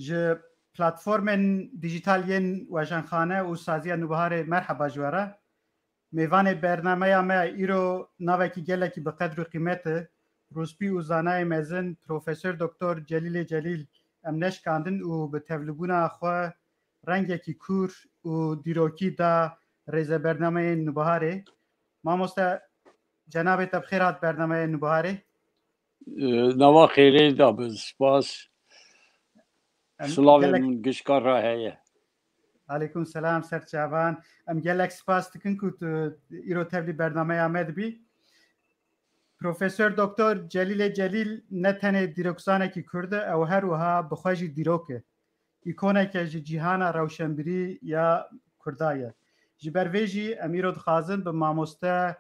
ج پلتفرم دیجیتالین وجنخانه و سازی نوبهار مرحبا جواره میوان برنامه ما ایرو ناوکی گلکی به قدر و قیمت روسپی و زانای مزن پروفسور دکتر جلیل جلیل امنش کاندن و به تولگونا خواه رنگی کور و دیروکی دا ریز برنامه نوبهاره ما مسته جناب تبخیرات برنامه نوبهاره نوا خیره دا بسپاس سلام گشکار راه هیه علیکم سلام سرچاوان ام گلک سپاس تکن که ایرو تبلی برنامه آمد بی پروفسور دکتر جلیل جلیل نتنه دیروکسانه کی کرده او هر وها بخواجی دیروکه ایکونه که جیهان روشنبری یا کردایه جبرویجی امیرو دخازن به ماموسته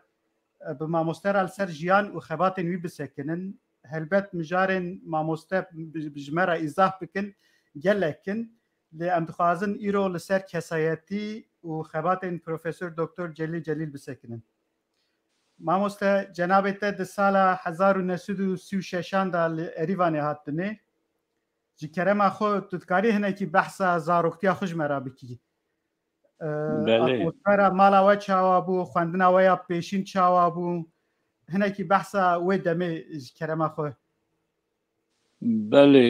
رال سر جیان و خبات نوی بسکنن هلبت مجارن ماموسته بجمره ایزاح بکن گلکن لی ام دخازن ایرو لسر کسایتی و خبات پروفسور دکتر جلیل جلیل بسکنن ماموسته جناب ده سال 1936 دا اریوانه هاتنه جی کرم خو تدکاری هنه کی بحث زاروکتیا خوش مرا بکی اتمسفر مالا و چاوا بو خواندنا ویا پیشین چاوا بو هنه کی بحث و دمه جی کرم خو بله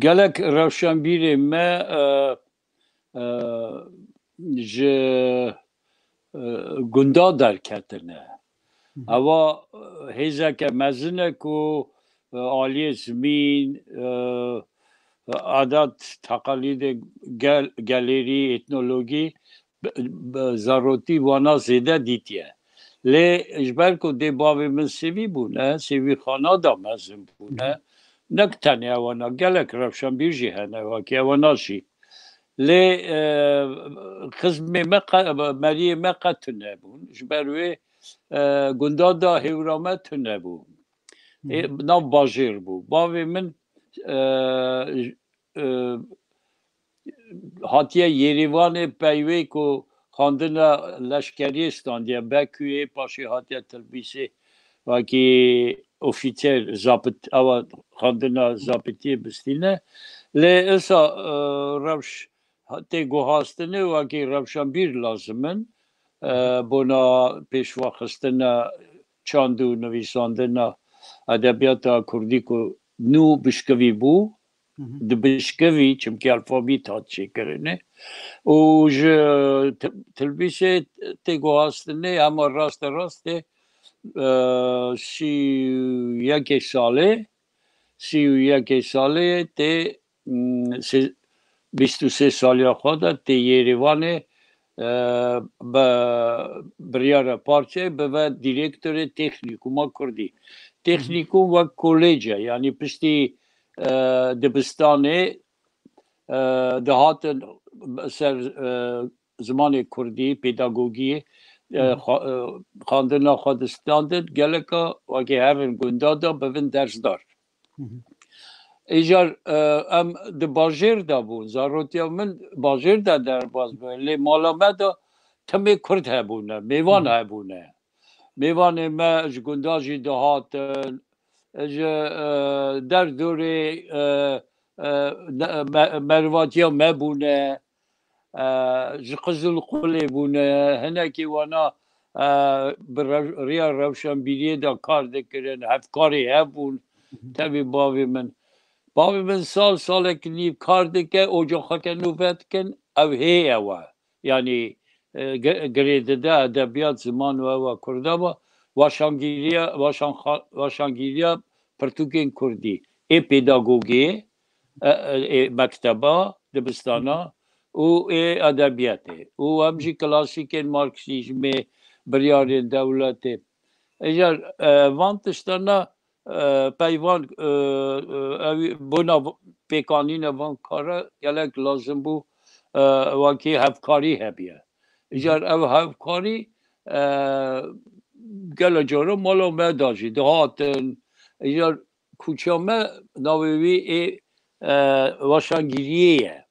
گلک روشنبیری ما جه گندا در کتنه اوا هیزه که مزنه کو عالی زمین عادت تقالید گالری اتنولوژی ضروری وانا زیده دیتیه لی اجبر کو دی باوی من سیوی بونه سیوی خانه دا مزن بونه نکتنی وانا گلک روشن بیرجی هنه واکی وانا شی لی خزمی مری مقتنه بون اجبروی گندا دا هیورامه تنه بون ناو باجیر بو باوی من هاتیه یریوان پیوی کو خواندن لشکری استاندیه بکوی پاشی هاتیه تلبیسی واکی اوفیتر زابط او خواندن زابطی بستینه لی اصا روش هاتی گوهاستنه واکی روشن بیر لازمن بنا پیشوا خستن چاندو نویساندن ادبیات کردی کو نو بشکوی بو د بشکوی چمکی الفابیت هات چی کرنه و تلویزه تیگو هستنه اما راست سی یک ساله تی 23 سالی خود تی یریوانه به بریار پارچه به دیرکتور تکنیکوما کردی تکنیکوم و کلیجه یعنی پشتی دبستانه دهات سر زمان کردی پیداگوگی خواندن خودستاندد گلکا وکی هرین گندادا ببین درس دار ایجار ام د باجر دا بون زاروتیا من باجر دا در باز بون لی مالا دا تمی کرد هبونه میوان هبونه میوان ما اج گنداجی دهاتن اج در دوری مرواتیا مبونه قزل قلی بونه هنکی وانا ریا روشن بیریه دا کار دکرن هفکاری هبون تبی باوی من سال که نیو کار دکه اوجا خاکه نوفت کن او هی اوه یعنی گریده ده ادبیات زمان و کرده با واشانگیریا پرتوکین کردی ای پیداگوگی مکتبا دبستانا و ای ادبیاته و همجی کلاسیکین مارکسیزمی بریاری دولته اگر وانتشتانا پیوان بنا پیکانین وان کارا یلک لازم بو واکی هفکاری هبیه اگر او هفکاری گل جارو مالا مداجی دهاتن اگر کوچامه ناویوی واشانگیریه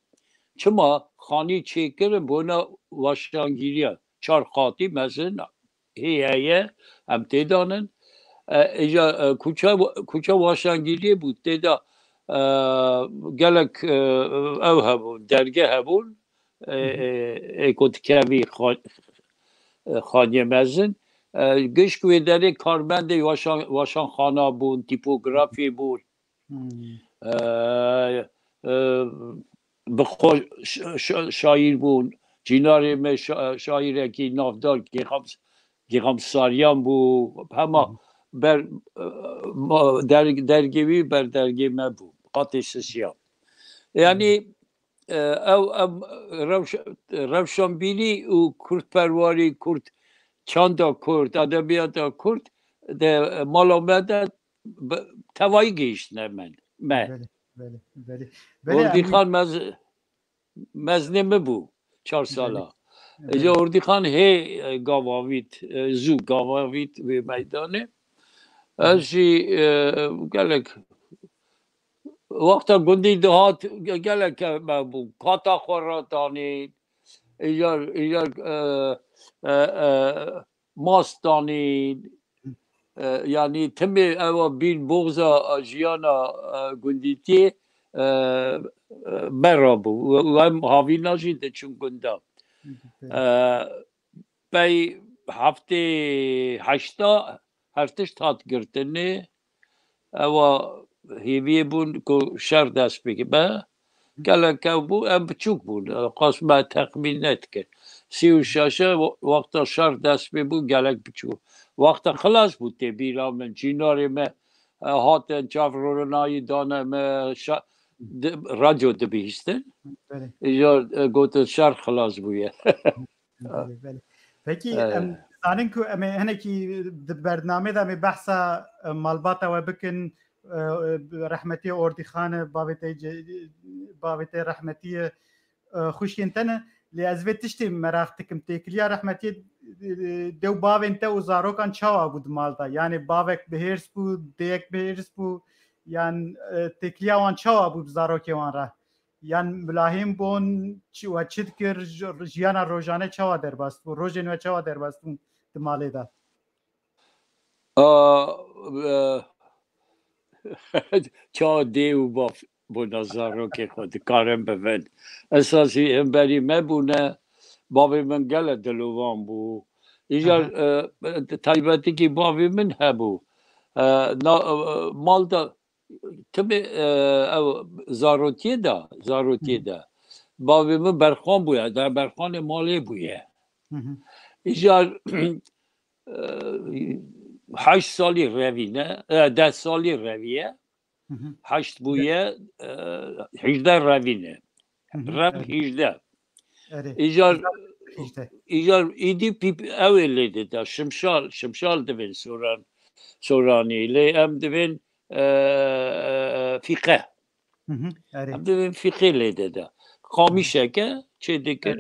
چما خانی چیکر بنا واشانگیریه چار خاطی مزن هیه هم تیدانن ایجا کوچه واشانگیری بود دیدا gelek ev hebûn derge hebûn ekot kevî xaniye mezin gişk wê derê karmendê weşanxana bûn tîpografî bûn bixwe şaîr bûn cînarê me şaîrekî navdar Gêxamsariyan bû hema ber dergê wî ber dergê me bû qatê sisiya yani ew rewşanbînî û Kurdperwarî Kurd çanda Kurd edebiyata Kurd de mala me de tevayî gihîştine me Ordîxan meznê me bû 4 sala Ece Ordîxan hê gavavît zû gavavît wê meydanê ez jî gelek wexta gundî dihat gelek me bû kata xwe radanî îjar mas danîn yani timê ewa bîn boxa jiyana gundîtiyê me rabû em havîna jî diçûn gunda pey heftê heşta her tişt hat girtinê ewa hêviyê bûn ku şer dest bike gelek ew bû em biçûk bûn qas me texmîn nedikir 36 wexta şer dest pê bû gelek biçûk wexta xilas bû tê bîra min cînarê me hatin çavrolinayî dane me radyo dibihîstin îjar gotin şer xilas bûye Peki em zanin ku em hinekî di bernamê de em ê behsa malbata we bikin rehmetî Ordîxanê bavê tê rehmetî xwişkên te ne lê ez vê tiştê merak dikim têkiliya rehmetî dew bavên te û zarokan çawa bû di mal de yani bavek bihêrs bû dêyek bihêrs bû yan têkiliya wan çawa bû bi zarokê wan re yan milahêm bûn we çi dikir jiyana rojane çawa derbas bû rojên we çawa derbas bûn di malê de çawa dê û bav bûna zarokê xwe dikarin bivin esasî hemberî me bûne bavê min gelek dilovan bû îjar taybetîkî bavê min hebû mal da timê ew zarotiyê de bavê min berxan bûye berxanê malê bûye îjar 8 salî revîne 10 salî reviye 8 bûye 18 revîne rev 18 îjar îdî ew ê lê dide şimşal divin soranî lê em divin fîqe em divin fîqê lê dide qamişeke çê dikin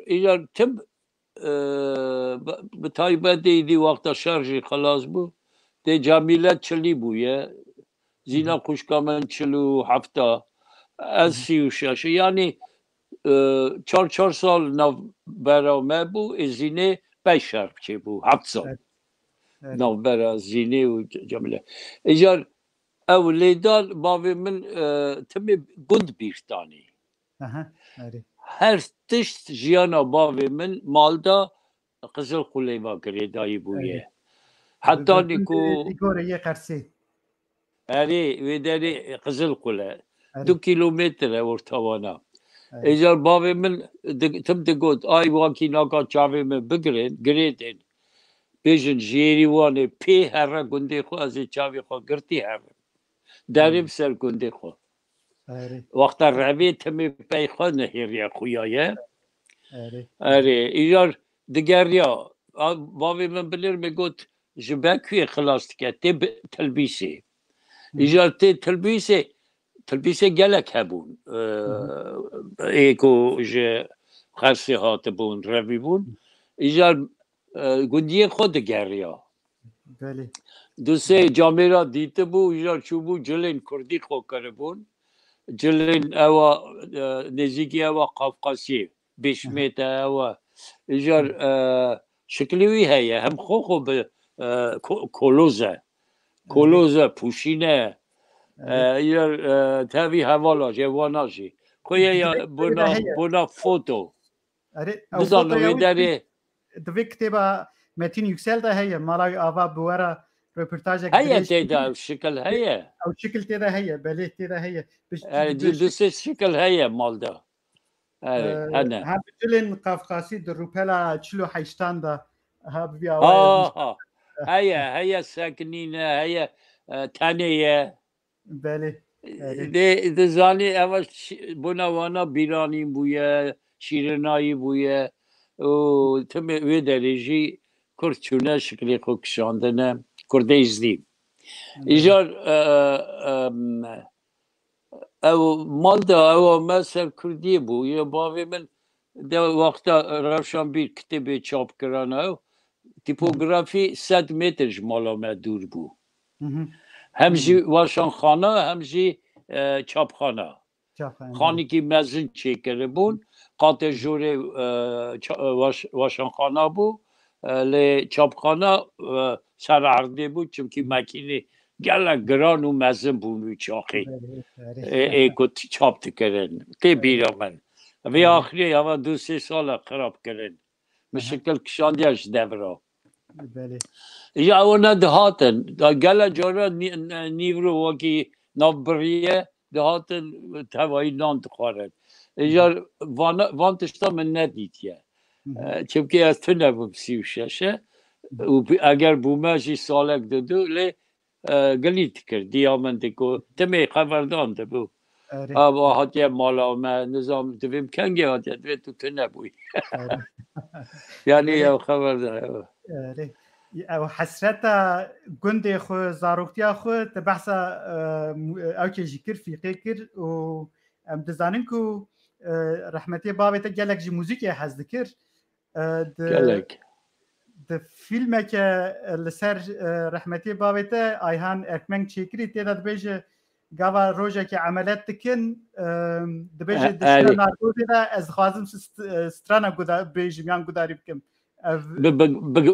îjar tim bi taybetê îdî wexta şer jî xilas bû tê cemîlet çilî bûye zîna xwişka min 47 ez 36 yani 4 sal navbera me bû ê zînê 5 şer biçê bû 7 sal navbera zînê û cemîlet îjar ew lêdan bavê min timê gund bîrdanî her tişt jiyana bavê min malda Qizilxulê girêdayî bûye hetanî ku erê wê derê Qizilxule 2 kilometre ortawana îjar bavê min tim digot ay wakî naka çavê min bigirin girêdin bêjin jêrî wanê pê here gundê xwe ez ê çavê xwe girtî herim derêm ser gundê xwe wexta revê timê pey xwe nehêriye xuya ye erê îjar digeriya bavê min bilir me got ji Bekuyê xilas dike tê Tilbîsê îjar tê Tilbîsê gelek hebûn ê ku ji Xersê hatibûn revî bûn îjar gundiyê xwe digeriya du sê camêra dîtibû îjar çûbû cilên Kurdî xwe kiribûn cilên ewa nêzîkî ewa Qafqasiyê Bêşmêt ewa îjar şiklî wî heye hem xwe bi koloz e pûşîne یا تابی حوالا جواناشی خویه یا بنا فوتو بزنو ویداری دوی کتابا متین یکسل ده هیه مالای آوا بوارا رپورتاج هیه تیدا شکل هیه او شکل تیدا هیه بله تیدا هیه دوست شکل هیه مالدا هنه هم بجلن قفقاسی در روپلا 48 ده ها بیا هیه ساکنینه هیه تانیه بله ده زانی اول بناوانا بیرانی بویه شیرنایی بویه و تم وی درجی کرد چونه شکلی خو کشاندنه کرده ازدیم ایجار او مالدا او مثل کردی بو یا باوی من ده وقتا روشن بیر کتبی چاپ کرانه او تیپوگرافی 100 متر مالا ما دور بو همجی واشان خانه همجی چاپخانه خانی که مزن چیکره بون قاطع جوره واشان خانه بو لی چاپخانه سر عرضه بود چونکه مکینه گله گران و مزن بونوی چاقی ایکو چاپ تکرن تی بیرا من وی آخری اما 2-3 سال خراب کرن مشکل کشاندیش دورا یا اونا دهاتن گله جارا نیورو وکی نابریه دهاتن توایی نان تخوارن یا وانتشتا من ندیدیه چونکه از تو نبوم 36 اگر بومجی سالک دادو لی گلیت کرد دیامنده که تمی خبردان دبو اما حتی مالا ما نظام دویم کنگی حتی دوی تو نبوی یعنی یو خبردان او حسرت گنده خو زاروکتیا خو ته بحثا او که ذکر فیقه کر و ام دزانن کو رحمتی بابت گلک جی موزیک حز ذکر گلک د فیلم که لسر رحمتی بابت ایهان ارکمنگ چیکری تیدا دبیجه گاوا روژه که عملت تکن دبیجه دشتر نارکوزی دا از خوازم سترانا بیجه میان گداری بکم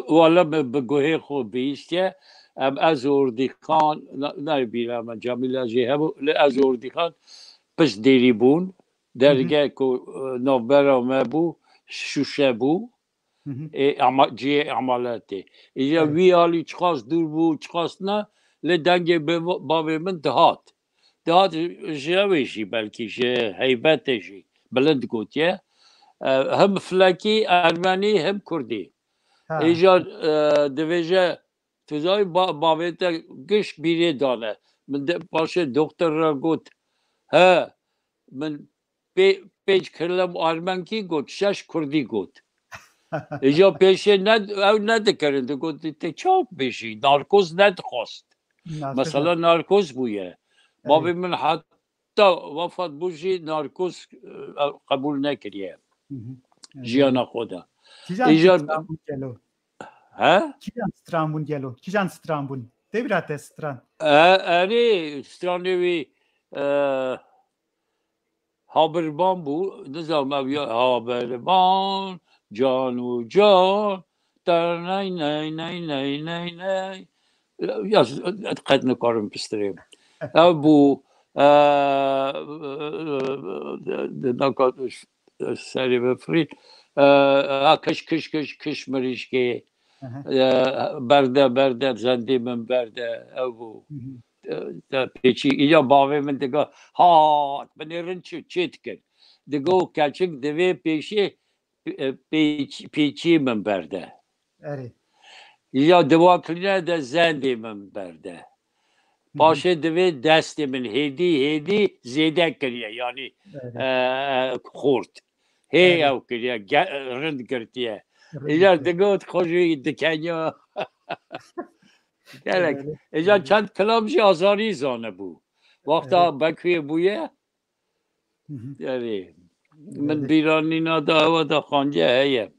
والا بگوه خوب بیسته از اردی خان نه بیرم جمیل جهبو از اردی خان پس دیری بون درگه که نوبرا ما بو شوشه بو جی عملاتی اینجا وی حالی چخواست دور بو چخواست نه لدنگ بابی من دهات جویشی بلکی جه حیبتشی بلند گوتیه هم فلکی ارمنی هم کردی ایجاد دویجه توزای باویت گش بیری دانه من باشه دکتر را گوت ها من پیج کرلم ارمن کی گوت 6 کردی گوت ایجا پیشه او ندکرنده گوت تی چاپ بشی نارکوز ندخواست مثلا نارکوز بویه بابی من حتی وفات بوشی نارکوز قبول نکریه جیانا خدا ها کیجان سترامبون گلو کیجان سترامبون دبرات استران اری سترانوی هابربان بو نظام اویا هابربان جانو جان در نای نای نای نای نای نای یا قد نکارم پستریم بو نکاتش سری بفرید کش مریشکی برده زنده من برده او پیچی اینجا باوی من دیگه هات بنیرن چیت کرد دیگه کچک دوی پیچی من برده یا دوا کلینه ده زنده من برده باشه دوی دست من هیدی زیده کریه یعنی خورد هی او کریه رند کردیه اینجا دیگه خوشی دکنیا گلک اینجا چند کلامشی آزاری زانه بو وقتا بکوی بویه یعنی من بیرانی نادا و دا خانجه هیه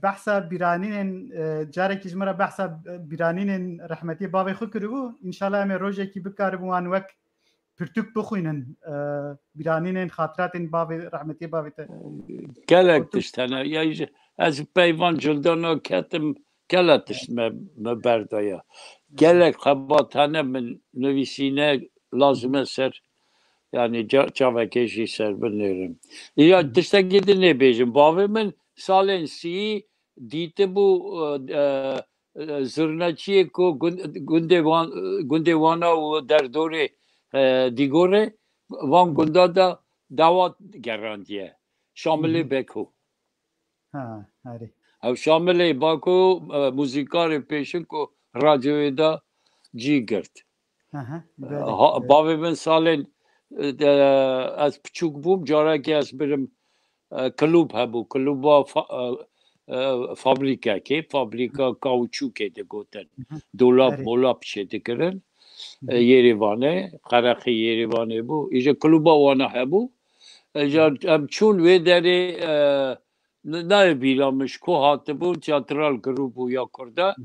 بحثا بیرانین جاره که جمره بحثا بیرانین رحمتی باوی خود کرو انشالله همه روژه که بکارم وان وک پرتوک بخوینن بیرانین خاطرات باوی رحمتی باوی تا گلک تشتنه از پیوان جلدانا کتم گلتش مبردایا گلک خباتانه من نویسینه لازمه سر yani çavakêjî ser binêrim. Ya tiştekî de nebêjim. Bavê min salên sî dîtibû zirnekiyê ku gundê wana û derdorê dîgorê van gunda da dawa gerandiye. Şamilê Beko. Ev Şamilê Beko muzîkarê pêşin ku radyoyê da cî girt. Bavê min salên ez piçûk bûm carekê ez birim klûb hebû klûba fabrîkekê fabrîka kauçûkê digotin dolap molap çê dikirin Yerîvanê Qereqî Yerîvanê bû îja klûba wana hebû em çûn wê derê nayê bîlamiş ku hatibû tiyatral grûp û ya Kurda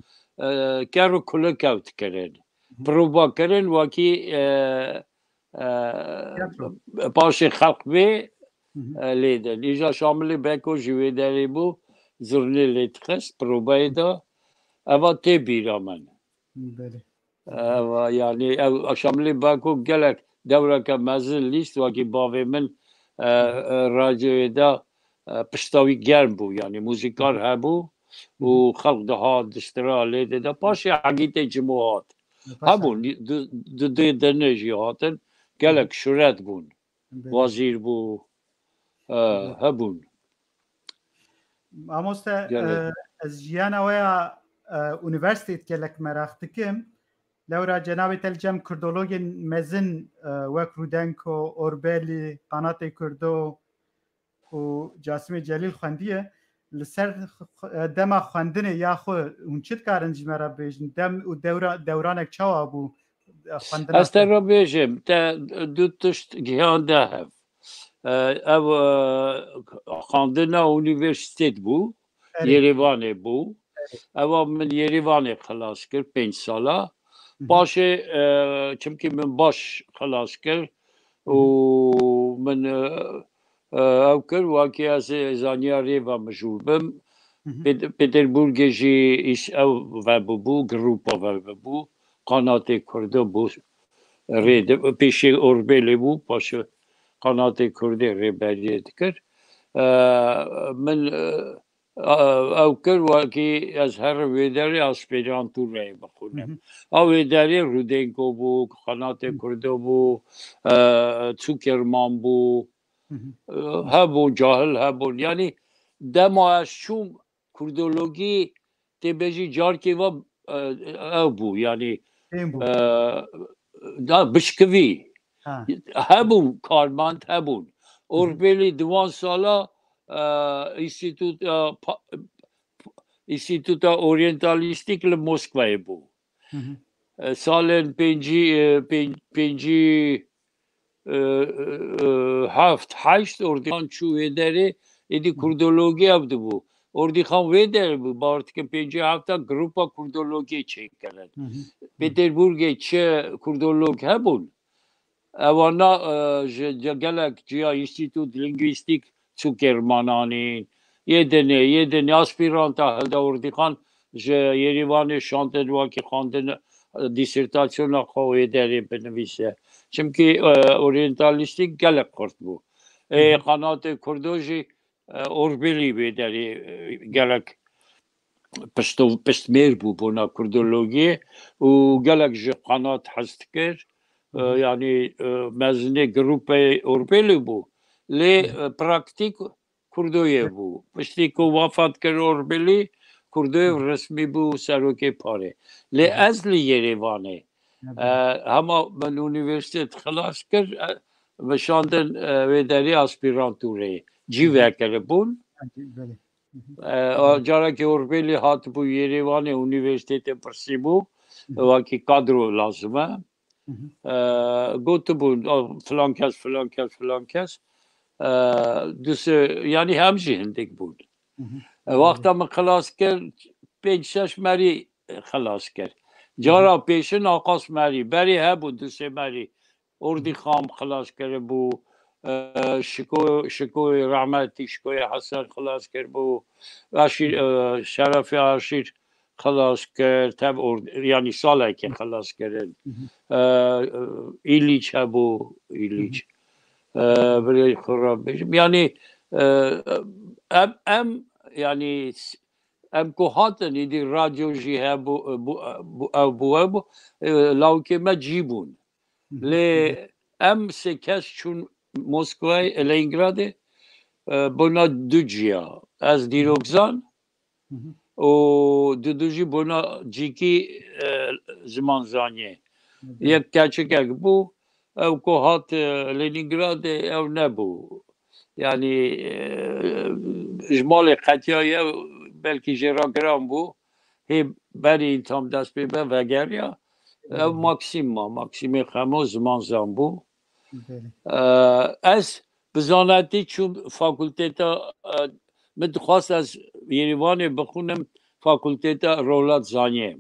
ker û kulek ew dikirin prova kirin wakî paşê xelq vê lêdin îja Şamilê Beko ji wê derê bû zirnê lê dixist provayê da eva tê bîra min yani ev Şamilê Beko gelek dewreke mezin lîst wakî bavê min radyoyê da piştawî germ bû yani muzîkar hebû û xelq dihat diştira lêdê da paşê hegîtê cimo hat hebûn di dê derê jî hatin gelek şuret bûn wazîr bû hebûn Mamoste ez jiyana we ya üniversiteyê gelek merak dikim lewra cenabê tel cem kurdologên mezin wek Rudenko Orbelî Qanatê Kurdo û Casimê Celîl xwendiye li ser dema xwendinê ya xwe hûn çi dikarin ji me re bêjin dem û dewranek çawa bû ez te re bêjim te du tişt gihande hev ev xwendina unîversîtêt bû Yerêvanê bû eva min Yerêvanê xilas kir 5 sala paşê çimkî min baş xilas kir û min ew kir wakî ez ê zaniya rêva mijûl bim Pêterburgê jî ew vebûbû grûpa vebû Qanatê Kurdo bû rê pêşê Orbelê bû paşê Qanatê Kurdê rêberiyê dikir min ew kir wakî ez her wê derê aspirantûreyê bixwînim ew wê derê Rudenko bû Qanatê Kurdo bû Çûkerman bû hebû cahil hebûn yani dema ez çûm kurdologî têbêjî carkê ve ew bû yani bişkivî hebûn karmand hebûn Orbelî diwan sala Înstîtûta Oryentalîstîk li Moskvayê bû salên pêncî heft heşt ordîxan çû wê derê êdî kurdologî ew dibû ordîxan wê derê bû bawer dikim pêncî hefta grûpa kurdologî çêkirin Pêterburgê çi kurdolog hebûn ewana ji gelek ciya Înstîtût Lingwîstîk Çûkermananîn yê dinê aspîranta hilda ordîxan ji Yerîvanê şandin wakî xwandin dîsertasyona xwe wê derê binivîse çimkî oryentalîstîk gelek qurt bû Qanatê Kurdo jî Orbelî wê derê gelek piştmêr bû bona kurdologiyê û gelek ji qanat hez dikir yani mezinê grûpê Orbelî bû lê praktîk Kurdoyê bû piştî ku wefat kir Orbelî Kurdoyev resmî bû serokê parê lê ez li Yerêvanê hema min unîversîtet xilas kir veşandin wê derê aspîrantûreyê cî vekiribûn carekê Orbelî hatibû Yerêvanê unîversîtetê pirsîbû wakî kadro lazim e gotibûn filan kes yani hem jî hindik bûn wexta min xilas kir 5-6 merî xilas kir cara pêşin aqas merî berê hebû du sê merî ordîxan xilas kiribû şikoyê rahmetî şikoyê Hesan xilas kiribû Şerefê Aşîr خلاص کرد یعنی ساله که خلاص کرد ایلیچ هبو ایلیچ برای خراب بشم یعنی ام یعنی ام کوهاتن ایدی رادیو جی هبو لاوکه ما جیبون لی ام سکش چون مسکوی لنینگراده بنا دو جیا از دیروگزان و دو جی بنا جیکی زمان زانیه یک کچک بو او کوهات لنینگراد او نبو یعنی جمال قطعه بلکی جراگرام بو هی بری تام دست به وگریا او ماکسیم خمو زمان زان بو از بزانتی چون فاکولتتا متخواست از یریوان بخونم فاکولتتا رولات زانیه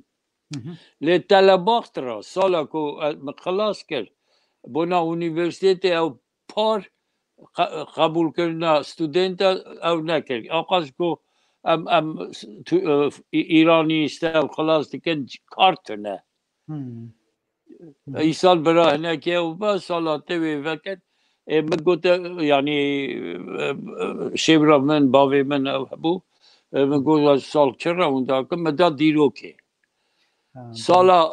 لی طلباخت را سالا که خلاص کرد بنا اونیورسیته او پار قبول کردن ستودنت او نکرد آقاش که ام ایرانی است او خلاص دیکن کارت نه ای سال برای نکه و با سالاته وی وکت مگوت یعنی شبرا من باوی من او بو مگوت سال چرا اوندا که مدا دیرو که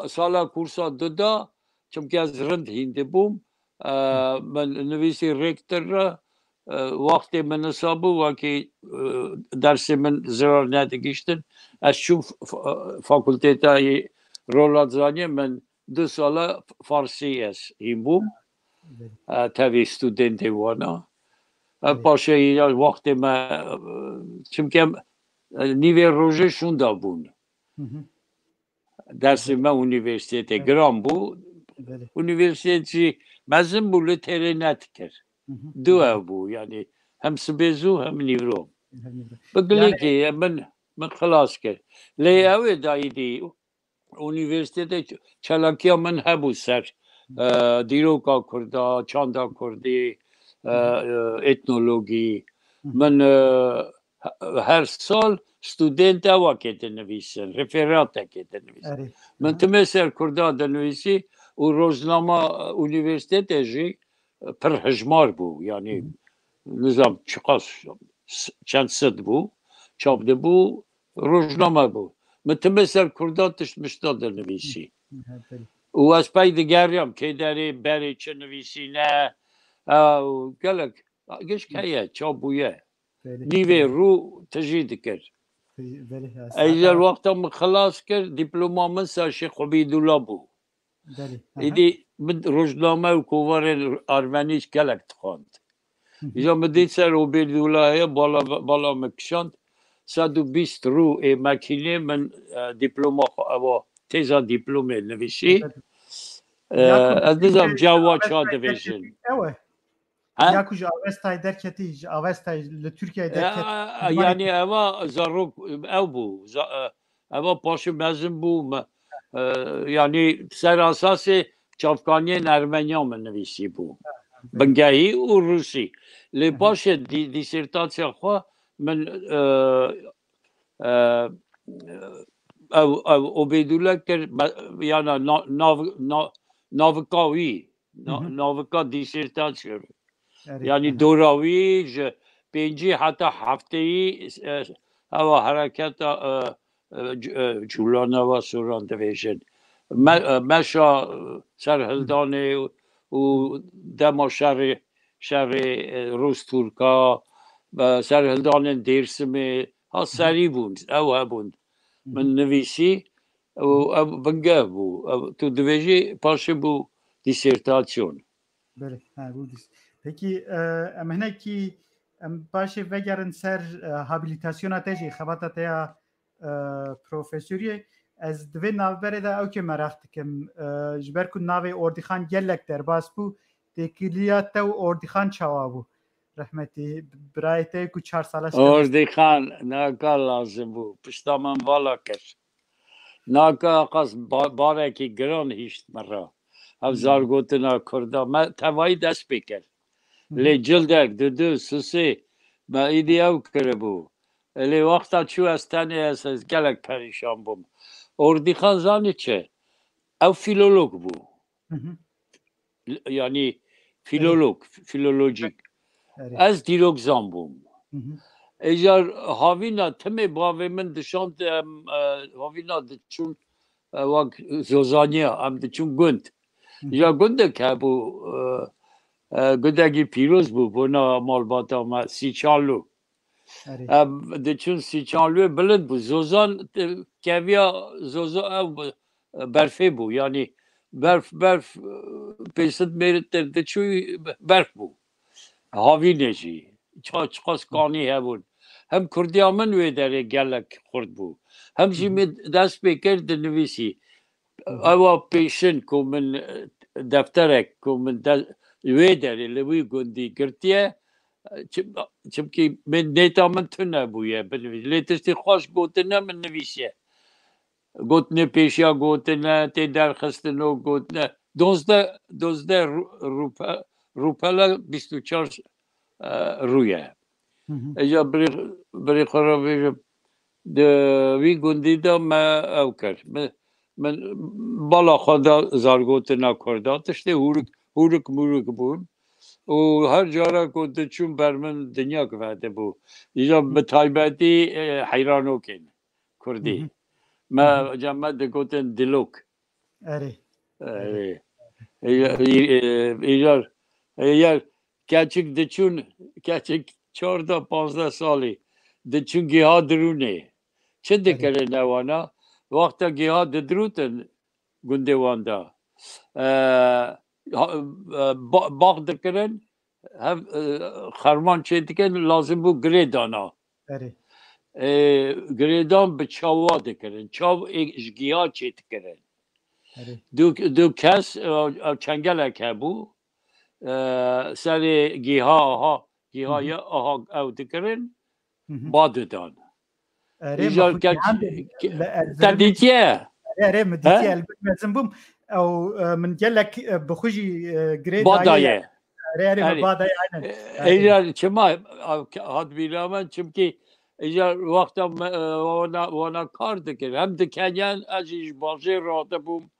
سالا کورسا دادا چون که از رند هنده بوم من نویسی رکتر را وقتی من نصابو وکی درس من زرار ندگیشتن از چون فاکولتیتای رولات زانی من 2 ساله فارسی است این بوم تاوی ستودنت وانا پاشه وقتی من چون که نیوی روژه شوندا بون درس من اونیورسیته گرام بو اونیورسیته مزم بو لتره نتکر دو بو یعنی هم سبزو هم نیورو بگلی که من خلاص کرد لی اوه دایدی اونیورسیته چلاکیا من هبو سر دیروکا کردا چاندا کردی اتنولوژی من هر سال ستودنت اوا که دنویسن رفرات که دنویسن من تمسر کردا دنویسی و روزنامه اونیورسیته جی پر هجمار بو یعنی نظام چند صد بو چابده بو روزنامه بو من تمسر کردا تشمشتا دنویسی و از پای دیگریم که داری بری چه نویسی نه او گلک گش که چابویه نیوه رو تجید کرد ایجا وقتا خلاص کرد دیپلوما من سا شیخ عبیدالله بو ایدی من روزنامه و کووار ارمنیش گلک تخواند ایجا من دید سر عبیدالله بالا مکشاند 120 رو مکینه من دیپلوما تیزا دیپلومه نویسی از نظام جواد چا دویشن یاکوج آوستای درکتی آوستای لترکیه درکتی یعنی اما زاروک او بو اما پاش مزم بو یعنی سر اساس چافکانی ارمنیا من نویسی بو بنگاهی و روسی لی پاش دیسرتاسیا خواه من او عبیدالله کرد یعنی ناوکا دیسرتاسیا یعنی دوراوی پنجی حتی هفته‌ای هوا حرکت جولانه و سوران دویشن مشا سرهلدانه و دما شهر روز ترکا و سرهلدانه دیرسمه ها سری بوند او بوند من نویسی و بنگه بو تو دویجی پاشه بو دیسرتاسیون بله peki em hinekî em başê vegerin ser habilitasyona te jî xebata te ya profesyonî ez divê navberê de ew kê merak dikim ji ber ku navê Ordîxan gelek derbas bû têkiliya te û Ordîxan çawa bû rehmetî birayê te ku 4 sala Ordîxan naka lazim bû pişta min vala kir naka qas barekî giran hîşt me ra ev zargotina Kurda me tevayî dest pê kir لی جلدک دو سوسی ما ایدی او کرده بو لی وقتا چو از تنی از گلک پریشان بوم اردی خان زانی چه او فیلولوگ بو یعنی فیلولوژیک از دیروگ زان بوم اجار هاوینا تمه باوی من دشاند هاوینا دچون وقت زوزانیا هم دچون گند یا گنده که بو گندگی پیروز بو بنا مالباتا ما سی چالو دچون سی چالو بلند بو زوزان کویا زوزان برفه بو یعنی برف پیست میرد دچوی برف بو هاوی نجی چقاس کانی هبون هم کردیامن وی داره گلک خورد بو هم جیمی دست بکرد نویسی اوا پیشن کو من دفترک کو من وی داره لوی گندی گرتیه چمکی من نیتا من تنه بویه بنویسی لیتستی خوش گوتنه من نویسیه گوتنه پیشیا گوتنه تی درخستنو گوتنه دوزده روپلا 24 رویه اجا بری خرابی de وی گندی دا ما او کرد من بالا خدا زارگوتنا کرده تشته هورک مورک بون و هر جارا گفت چون بر من دنیا گفته بو اینجا به تایبتی حیرانو کن کردی ما جمع ده گوتن دلوک اینجا کچک دچون کچک 14-15 سالی دچون گیاه درونه چه دکره نوانا وقتا گیاه دروتن گنده واندا باغ دکرن هم خرمان چه دکن لازم بو گریدانا گریدان به چاوا دکرن چاو گیاه چه دکرن دو کس چنگلک هبو سر گیاه آها او دکرن باددان ایجار تدیتیه اره مدیتیه البته بوم او من گلک بخوجی گرید بادایه اره بادایه ایجار چما هاد بیرامن چمکی ایجار وقتا وانا کار دکر هم دکنین ازیش باشه راته بوم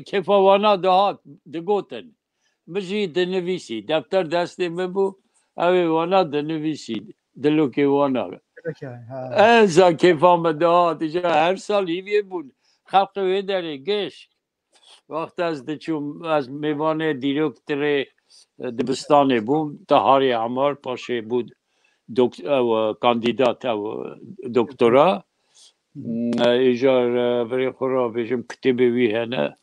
کفا وانا دهات دگوتن مجی دنویسی دفتر دستی من بو اوی وانا دنویسی دلوکی وانا ازا کیفا مدهات ایجا هر سال هیویه بود خلق وی داره گشت وقت از دچوم از میوان دیرکتر دبستانه بوم تهاری عمار پاشه بود کاندیدات او دکترا ایجا بری خورا بیشم کتبه وی هنه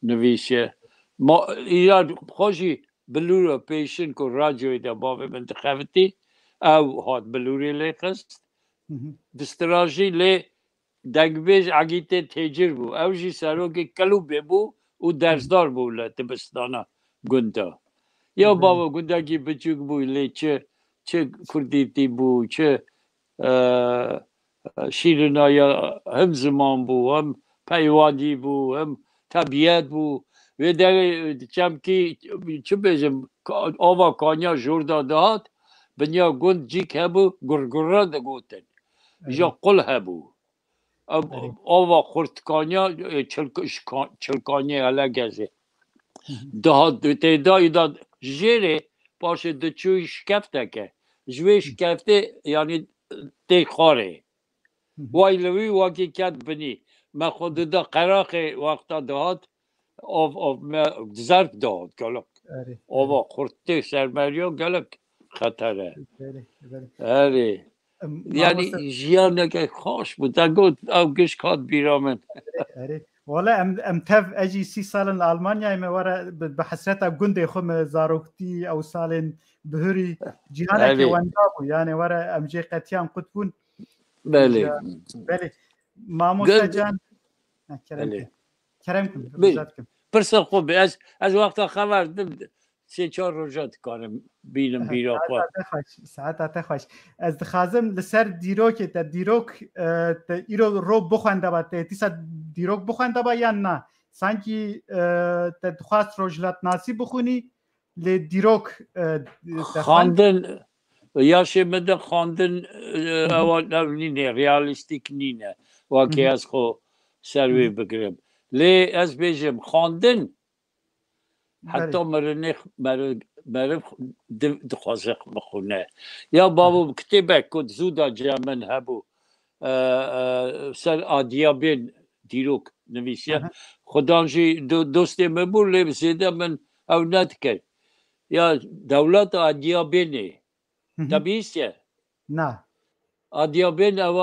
نویسه ما ایجا خوشی بلورا پیشن که راجوی دا بابه منتخبتی او هات بلوری لیخست دستراجی لی دنگبیج عگیته تیجر بو او جی سروکی کلوبه بو او درزدار بو لطبستانا گنده یا بابا گنده کی بچوک بو لی چه کردیتی بو چه شیرنایا هم زمان بو هم پیوادی بو هم طبیعت بو و در چمکی چه بیجم آوا کانیا جوردا داد بنیا گند جیک هبو گرگره ده گوتن یا قل هبو آوا خورتکانیا چلکانیا علا گزه داد تیدایی داد جیره باشه دچوی شکفته که جوی شکفته یعنی تی خاره وای لوی واقعی کد بنی ما خود دا قراق وقتا داد آف ظرف داد گلک آوا خورته سرمریو گلک خطره اره یعنی جیانه که خوش بود دگود او گش کاد بیرامن والا ام تف اجي 6 سال المانيا ما ورا بحسرتها بجندي خم زاروكتي او سالين بهري جهانك واندابو يعني ورا ام جي قتيان قطبون بله مامو سجان کرمكم بزاتكم برسل خوب از وقتا خبر 3-4 روزات کارم بینم بیرا ساعت خوش از خازم لسر دیروک تا دیروک ایرو رو بخونده با تیسا دیروک بخونده با یا نه سانکی تدخواست روجلات ناسی بخونی لی دیروک خواندن یاشه مده خواندن اول نینه ریالیستیک نینه واقعی از خو سروی بگرم لی از بیجم خواندن حتی مرن دخوازق بخونه یا بابو کتبه کد زودا جمن هبو سر آدیابین دیروک نویسیه خدانجی دوستی مبور لی بسیده من او ندکر یا دولت آدیابینه تبیسیه نه آدیابین او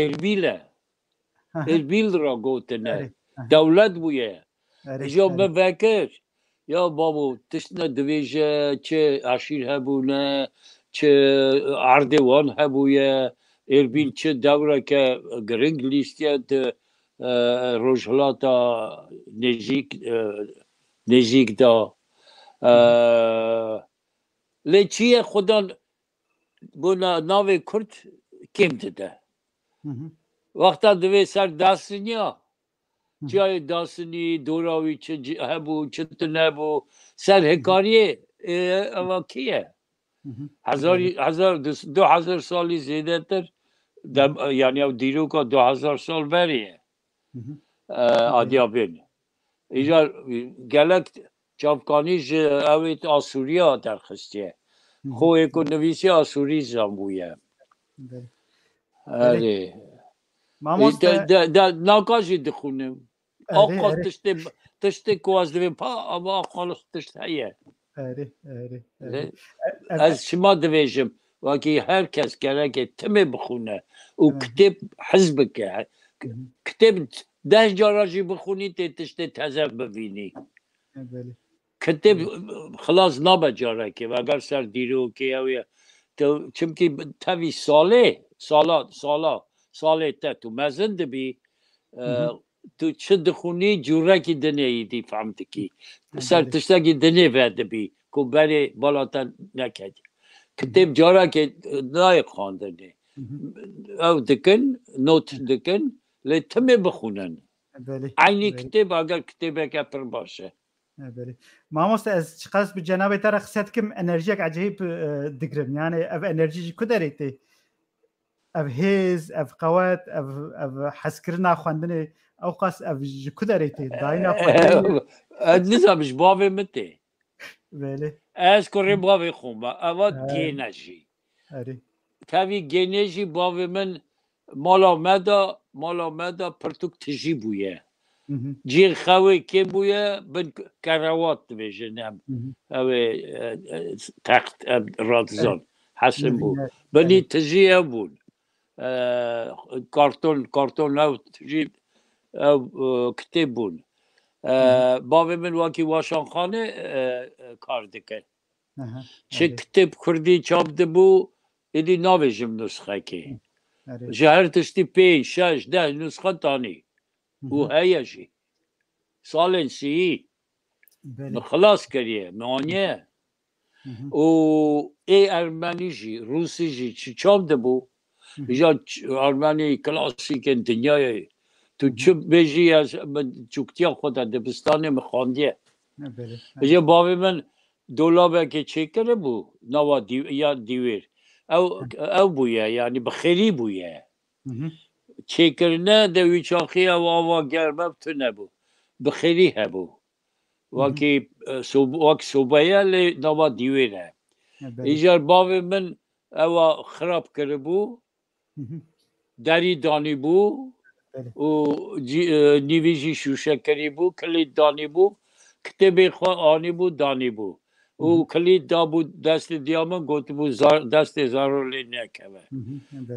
اربیله اربیل را گوتنه دولت بویه جو مفکر یا بابو تشنا دویجه چه عشیر هبونه چه اردوان هبویه اربیل چه دوره که گرنگ لیستیه روشلاتا نزیک دا لی چیه خدا بونا ناوی کرد کم داده وقتا دوی سر داستنیا جای داستنی دوراوی چه هبو چه نبو سر حکاریه اما کیه 2000 سالی زیده تر یعنی او دیرو که 2000 سال بریه آدیابین اینجا گلک چاپکانیش اویت آسوریا در خستیه خو اکو نویسی آسوری زنبویه آره ناکاشی دخونم آقا تشته کوازدویم پا اما آقا تشته هیه از شما دویجم وکی هر کس گرک تمه بخونه و کتب حزب که کتب 10 جاراجی بخونی تشته تزه ببینی کتب خلاص نابه جاره که و اگر سر دیرو که اویه چمکی تاوی ساله تا تو مزن دبی تو چه دخونی جوره کی دنه ایدی فهمتی کی سر تشتاگی دنه ویده بی که بری بالاتا نکد کتب جاره که نایق خواندنه او دکن نوت دکن لی تمه بخونن عینی کتب اگر کتبه که پر باشه مامۆستا ez çi qas bi cenabê te re qise dikim enerjiyek ecêb digirim yani ev enerjî jî ku derê tê ev hêz ev qewet ev hezkirina xwendinê ew qas ev ji ku derê tê dayîna nizam ji bavê min tê belê ez kurê bavê xwima ewa gêne jî tevî gênê jî bavê min mala me da pirtûk tijî bûye جیر خواه که بویه بن کروات دبیجن او تخت رادزان حسن بود بنی تجیه بود کارتون او تجیه او کتب بود بابی من واکی واشان خانه کار دکن چه کتب کردی چاپ دبو ایدی ناویجم نسخه که جهر تشتی 5 6 10 نسخه تانی و هیجی سالن سی خلاص کریه معنیه و ای ارمنی جی روسی جی چی چاپ دبو یا ارمنی کلاسیک دنیای تو چه بیجی از چوکتیا خود دبستان مخاندیه یا بابی من دولابه که چه کرده بو نوا یا دیویر او بویه یعنی بخیری بویه چه کرنه دوی چاخی او آوا گرمه تو نبو بخیری هبو وکی صوبایه لی نوا دیویره ایجار باوی من او خراب کرده بو داری دانی بو و نیویجی شوشه کری بو کلی دانی بو کتبی خواه آنی بو دانی بو و کلی دا بو دست دیامن گوت بو دست زارو لی نکوه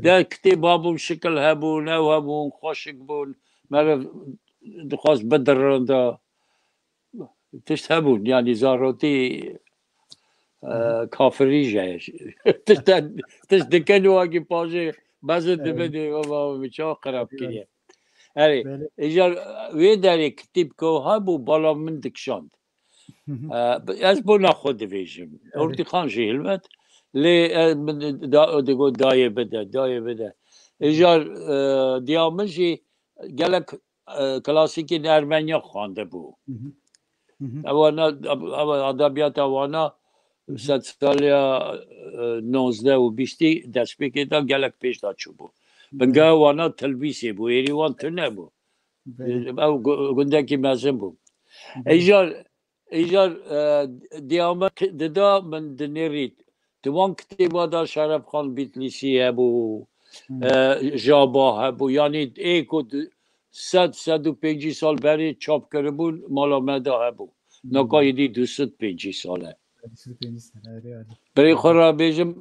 در کتب بابو شکل هبو نو هبو خوشک بون مره دخواست بدرن دا تشت هبون یعنی زاروتی کافری جایش تشت دکنو آگی پاشه بزد بده و میچه خراب کریه اره ایجار وی داری کتیب که هبو بالا من دکشاند از بو نخود ویجم اردی خان جیلمت لی دگو دایه بده ایجار دیامجی گلک کلاسیکی ارمنیا خوانده بو اوانا ادبیات اوانا 100 سالیا 19 و 20 دست بکیدا گلک پیش دا چوبو بنگاه اوانا تلویسی بو ایریوان تو نبو او گندکی مزن بو ایجار دیامه ددا من دنیرید دوان کتیبا دا شرف خان بیتلیسی هبو جابا هبو یعنی ایکو 100-150 سال بری چاپ کرده بود مالا مده هبو نکایی دی 250 ساله برای خورا بیجم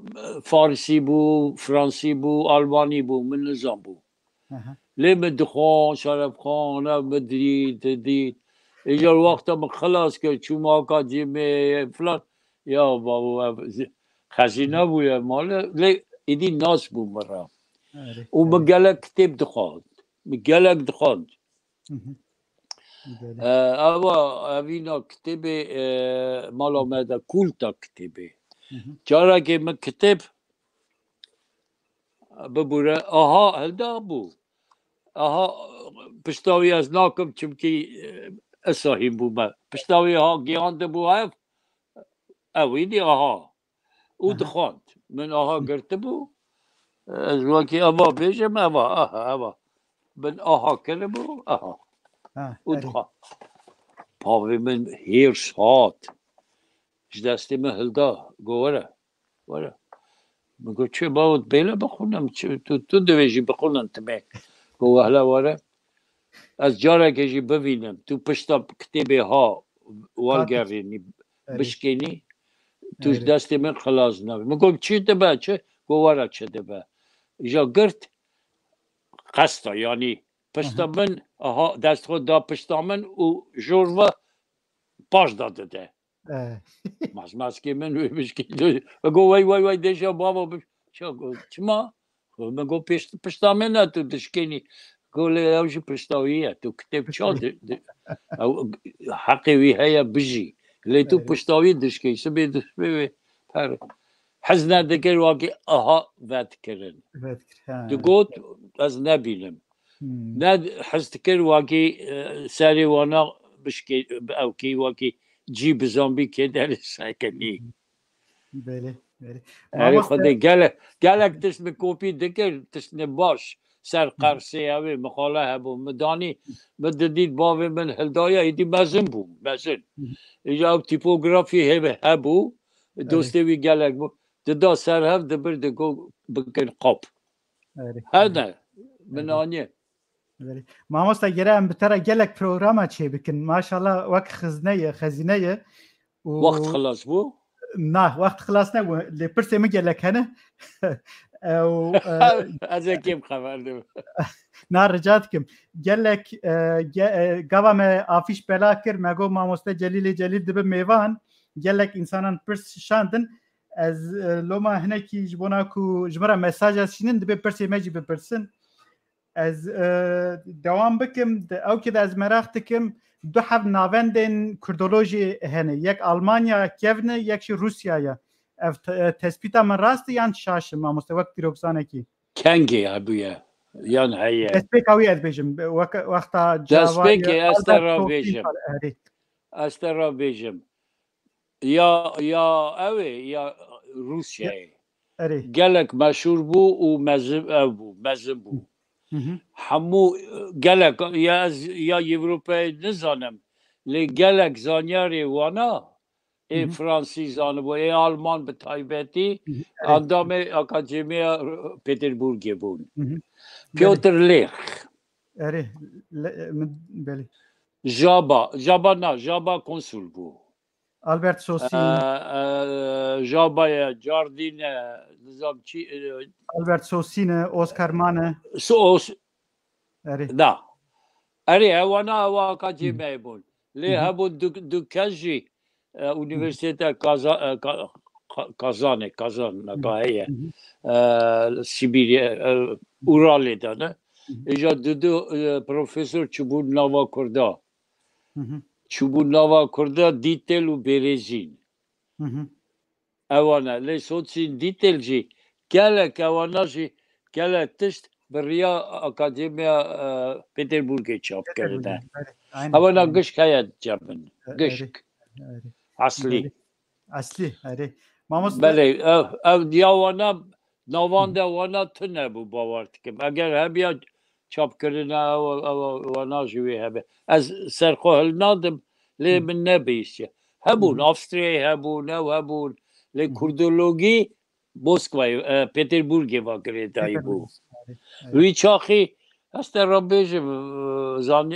فارسی بو فرانسی بو آلمانی بو من نظام بو لما دخان شرف خان مدريد دید اجا الوقت ما خلاص کرد چون ما جیمه فلان یا بابا خزینه بو یا مال لی ایدی ناس بو مرا و مگلک کتاب دخاند مگلک دخاند اوا اوینا کتاب مالا مده کولتا کتابه جارا که من کتاب ببوره آها هلدا بو آها پشتاوی از ناکم چمکی اصاحیم بو ما پشتاوی ها گیانده بو هف اویدی آها او دخاند من آها گرته بو از وکی اوا بیجم اوا من آها کنه بو آها او دخاند پاوی من هیرش هات دستی من هلدا گو وره میگو چه باید بیله بخونم تو دویجی بخونم تمه گو هلا وره از جاره که جی ببینم تو پشتا کتیبه ها والگرینی بشکنی توش دست من خلاص نبی میگم چی دبه چه گواره چه دبه ایجا گرد قصدا یعنی پشتا من دست خود دا پشتا من و جوروا پاش داده ده ماسکی من بشکنی گو وای دیجا بابا چما میگو پشتا من نه تو دشکنی قولي اوجي بشتاوية تو كتاب شاد حقي وي هيا بجي اللي تو بشتاوي دشكي سبي دشبي فر حزنا دكر واقي اها ذاتكرن تقول از نبيلم ناد حزتكر واقي ساري وانا بشكي او كي واقي جيب زومبي كده ساكني بله يعني خدي قالك تسمي كوبي دكر تسمي باش سر قرصه اوی مخاله هبو مدانی مددید باوی من هلدایا ایدی مزن بو مزن ایجا تیپوگرافی هبو دوستوی گلک بو ددا سر هف دبر دگو بکن قاب هنه منانیه ماموستا گره ام بتره گلک پروگراما چه بکن ماشاءالله وقت خزینه وقت خلاص بو؟ نه وقت خلاص نه لپرسه می گلک هنه از کیم خبر دو نه رجات کم گلک گوام آفیش بلا کر مگو ماموستا جلیل دبه میوان گلک انسانان پرس شاندن از لوما هنه کی جبونا کو جمره مساج از شینن دبه پرسی مجی بپرسن از دوام بکم او که از مراخت کم دو حب ناوندن کردولوژی هنه یک آلمانیا کیونه یکش روسیایا تثبیت من راست یان شاشم ما مستوقت پیروکسانه کی کنگی ابویا یان هیا اسپیک اوی از بیجم وقتا جاوا استرا بیجم یا اوی یا روسیه گلک مشهور بو و مزن بو همو گلک یا یوروپای نزانم لی گلک زانیاری وانا ای فرانسی زانه بو ای آلمان به تایبتی اندام اکادمیا پتربورگی بون پیوتر لیخ بله جابا کنسول بو آلبرت سوسی جابا جاردین نظام چی آلبرت سوسین اوسکار مانه نه اری وانا اکادمیا بون لی هبو دو کجی Üniversite Kazan nakahiye Sibirya Ural'da ne? İca dedi profesör çubuk nava kurda. Çubuk nava kurda ditel u berezin. Evana le soçin ditelci gelek evanaji gelek tişt beriya akademiya Peterburg'e çap kerede. Evana gışk hayat cabın. Gışk. اصلی آره ماموس بله او دیاوانا نواند وانا تو نبو باورد کم اگر هبیا چاپ کردن و ناجوی هبه از سرخوهل نادم لی من نبیشه هبون آفستریه هبون او هبون لی کردولوژی موسکوای پتربورگی واقعی دایی بو وی چاخی هست را بیشم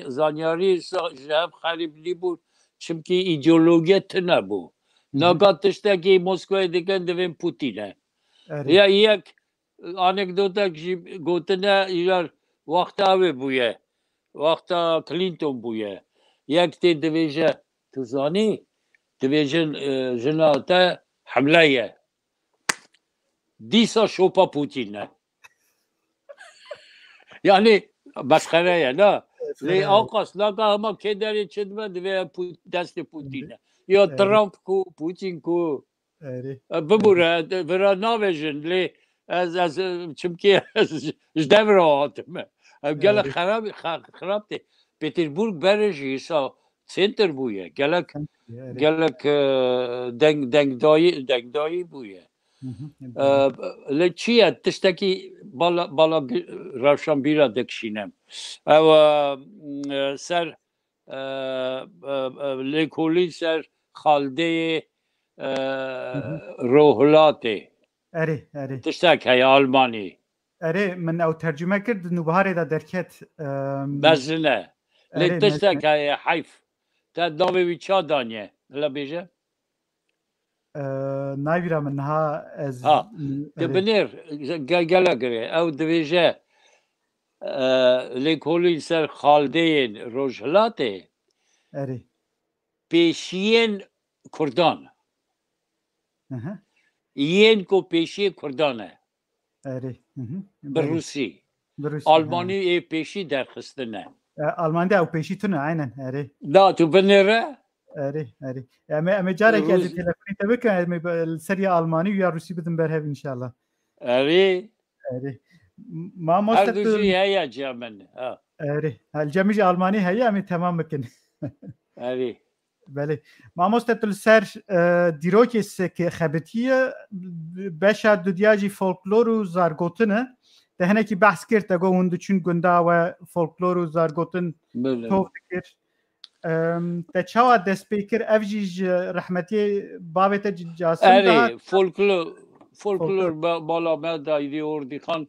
زانیاری جاب خریب لی بود چمکی ایدئولوژیت نبود نگاتشته که موسکوای دیگه دویم پوتینه یا یک anekdota gotine ilar vakta ve buye vakta Clinton buye yek te diveje tuzani divejen jenata hamleye disa şopa Putin'e yani mesxereye ne le avkas laga ama kederi çedmedi ve desti Putin'e ya Trump ku Putin ku bubura vera navejin le از چمکی جدول آتم گل خراب ده پتربورگ برشی سا سنتر بویه گلک دنگدایی بویه لچیه تشتکی بالا روشن بیرا دکشینم او سر لکولی سر خالده روحلاته تشتاك هي ألماني من أو ترجمة كرد إنه بهاري دا دركت بزنة لي تشتاك هي حيف تدوي ويتشا دانية لا بيجا نايفرا منها از تبنير قالقري أو دبيجا لي كولي سر خالدين روجلاتي بيشين كردان ین کو پیشی کردانه بروسی آلمانی ای پیشی درخستنه آلمانی او پیشی تونه عینن اره دا تو بنره اره اما جاره که از تلفنی تبکن سری آلمانی یا روسی بدن برهب انشالله اره ما هر دوشی هیا جامن اره الجميع آلمانی هیا اما تمام بکن اره بله ما مستطل سر دیروکی که خبتیه بشه دودیاجی فولکلور و زارگوتنه دهنه که بحث کرد اگه هنده چون گنده و فولکلور و زارگوتن توف دکر ده چاوا دست بیکر افجیج رحمتی بابت جاسم ده فولکلور بالا مده ایدی اردی خان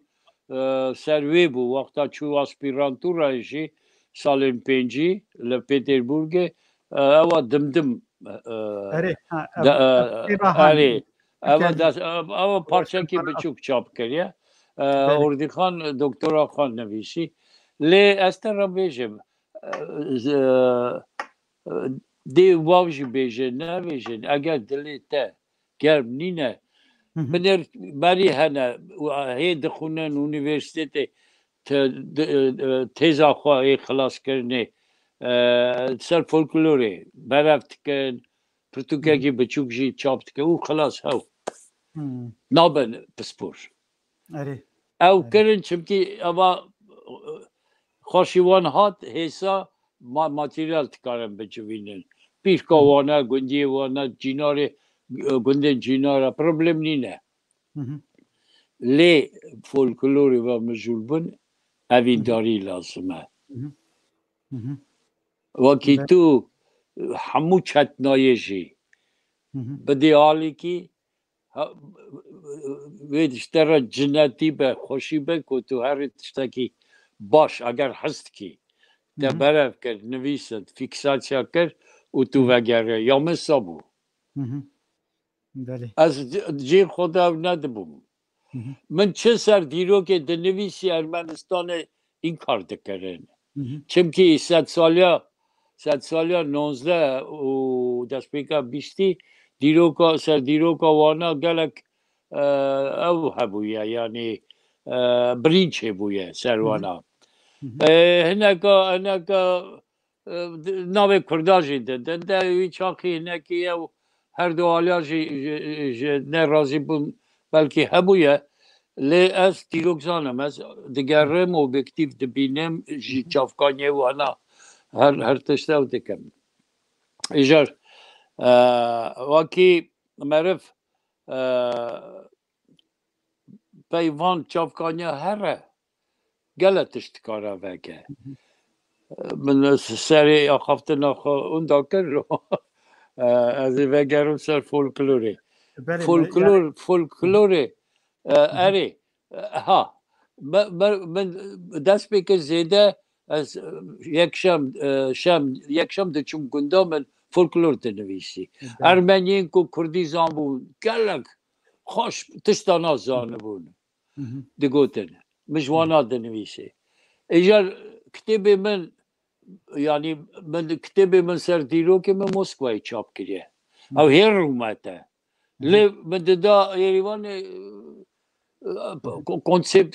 سروی بو وقتا چو اسپیرانتور رایشی سالن پنجی لپتربورگه او دمدم اری او پارچه کی بچوک چاپ کریه اردی خان دکترا خان نویسی لی استر را بیجم دی واوجی بیجه نویجن اگر دلی تا گرم نینه بنر بری هنه هی دخونن اونیورسیته تیزا خواه خلاص کرنه سر فولکلوره برفت کن پرتوکاگی بچوک جی چاپت که او خلاص هاو نابن پسپور او کرن چمکی اما خوشیوان هات حیسا ماتریال تکارن بچوینن پیشکا وانا گندی وانا جیناره گندن جیناره پرابلم نینه لی فولکلوره و مجول بن اوین داری لازمه وکی تو همو چتنایشی بدی حالی که ویدشتر جنتی به خوشی به که تو هر تشتکی باش اگر هست کی ده برف کرد نویسد فیکساتیا کرد و تو وگره یا مسابو از جی خدا ندبوم من چه سر دیرو که ده نویسی ارمنستان این کار دکرن چمکی 100 سالیا 19 و دست پیکا بیستی سر دیروکا وانا گلک او هبویه یعنی برینچ هبویه سر وانا هنکا ناوی کرداجی دادن ده وی چاقی هنکی او هر دو آلیا نه رازی بون بلکه هبویه لی از دیروک زانم از دگرم اوبکتیف دبینم جی چافکانیه وانا هر تشتاو دکم ایجار وکی معرف پیوان چافکانیا هره گله تشتکارا وگه من سری آخفتنا اون داکر رو از وگرم سر فولکلوره فولکلوره اره ها من دست بکر زیده از یک شم دچم گنده من فولکلور دنویسی ارمنیین کو کردی زان بون گلک خوش تشتانا زانه بون دگوتن مجوانا دنویسی اجار کتاب من yani ben kitabımın ser dilo ki ben Moskva'yı çap kiriye. Av her rumata. Le ben de da Yerevan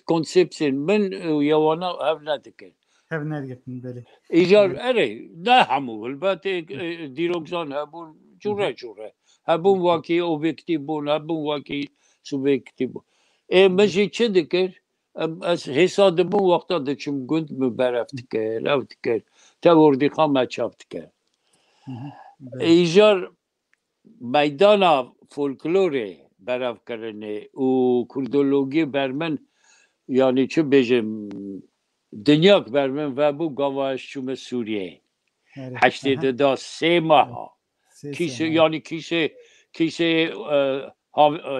konsepsin ben yavana evladık. Evladık beli. İcar ere ne hamu elbette dirokzan habun çure. Habun vaki objektif bun habun vaki subjektif bun. Meci çedikir از حساد بون وقتا دچم گند مبرفت که رفت که توردی خام چافت که ایجار میدان فولکلوره برف کرنه و کردولوژی برمن یعنی چه بجم دنیا برمن و بو گواش چوم سوریه 83 ماه کیسه یعنی کیسه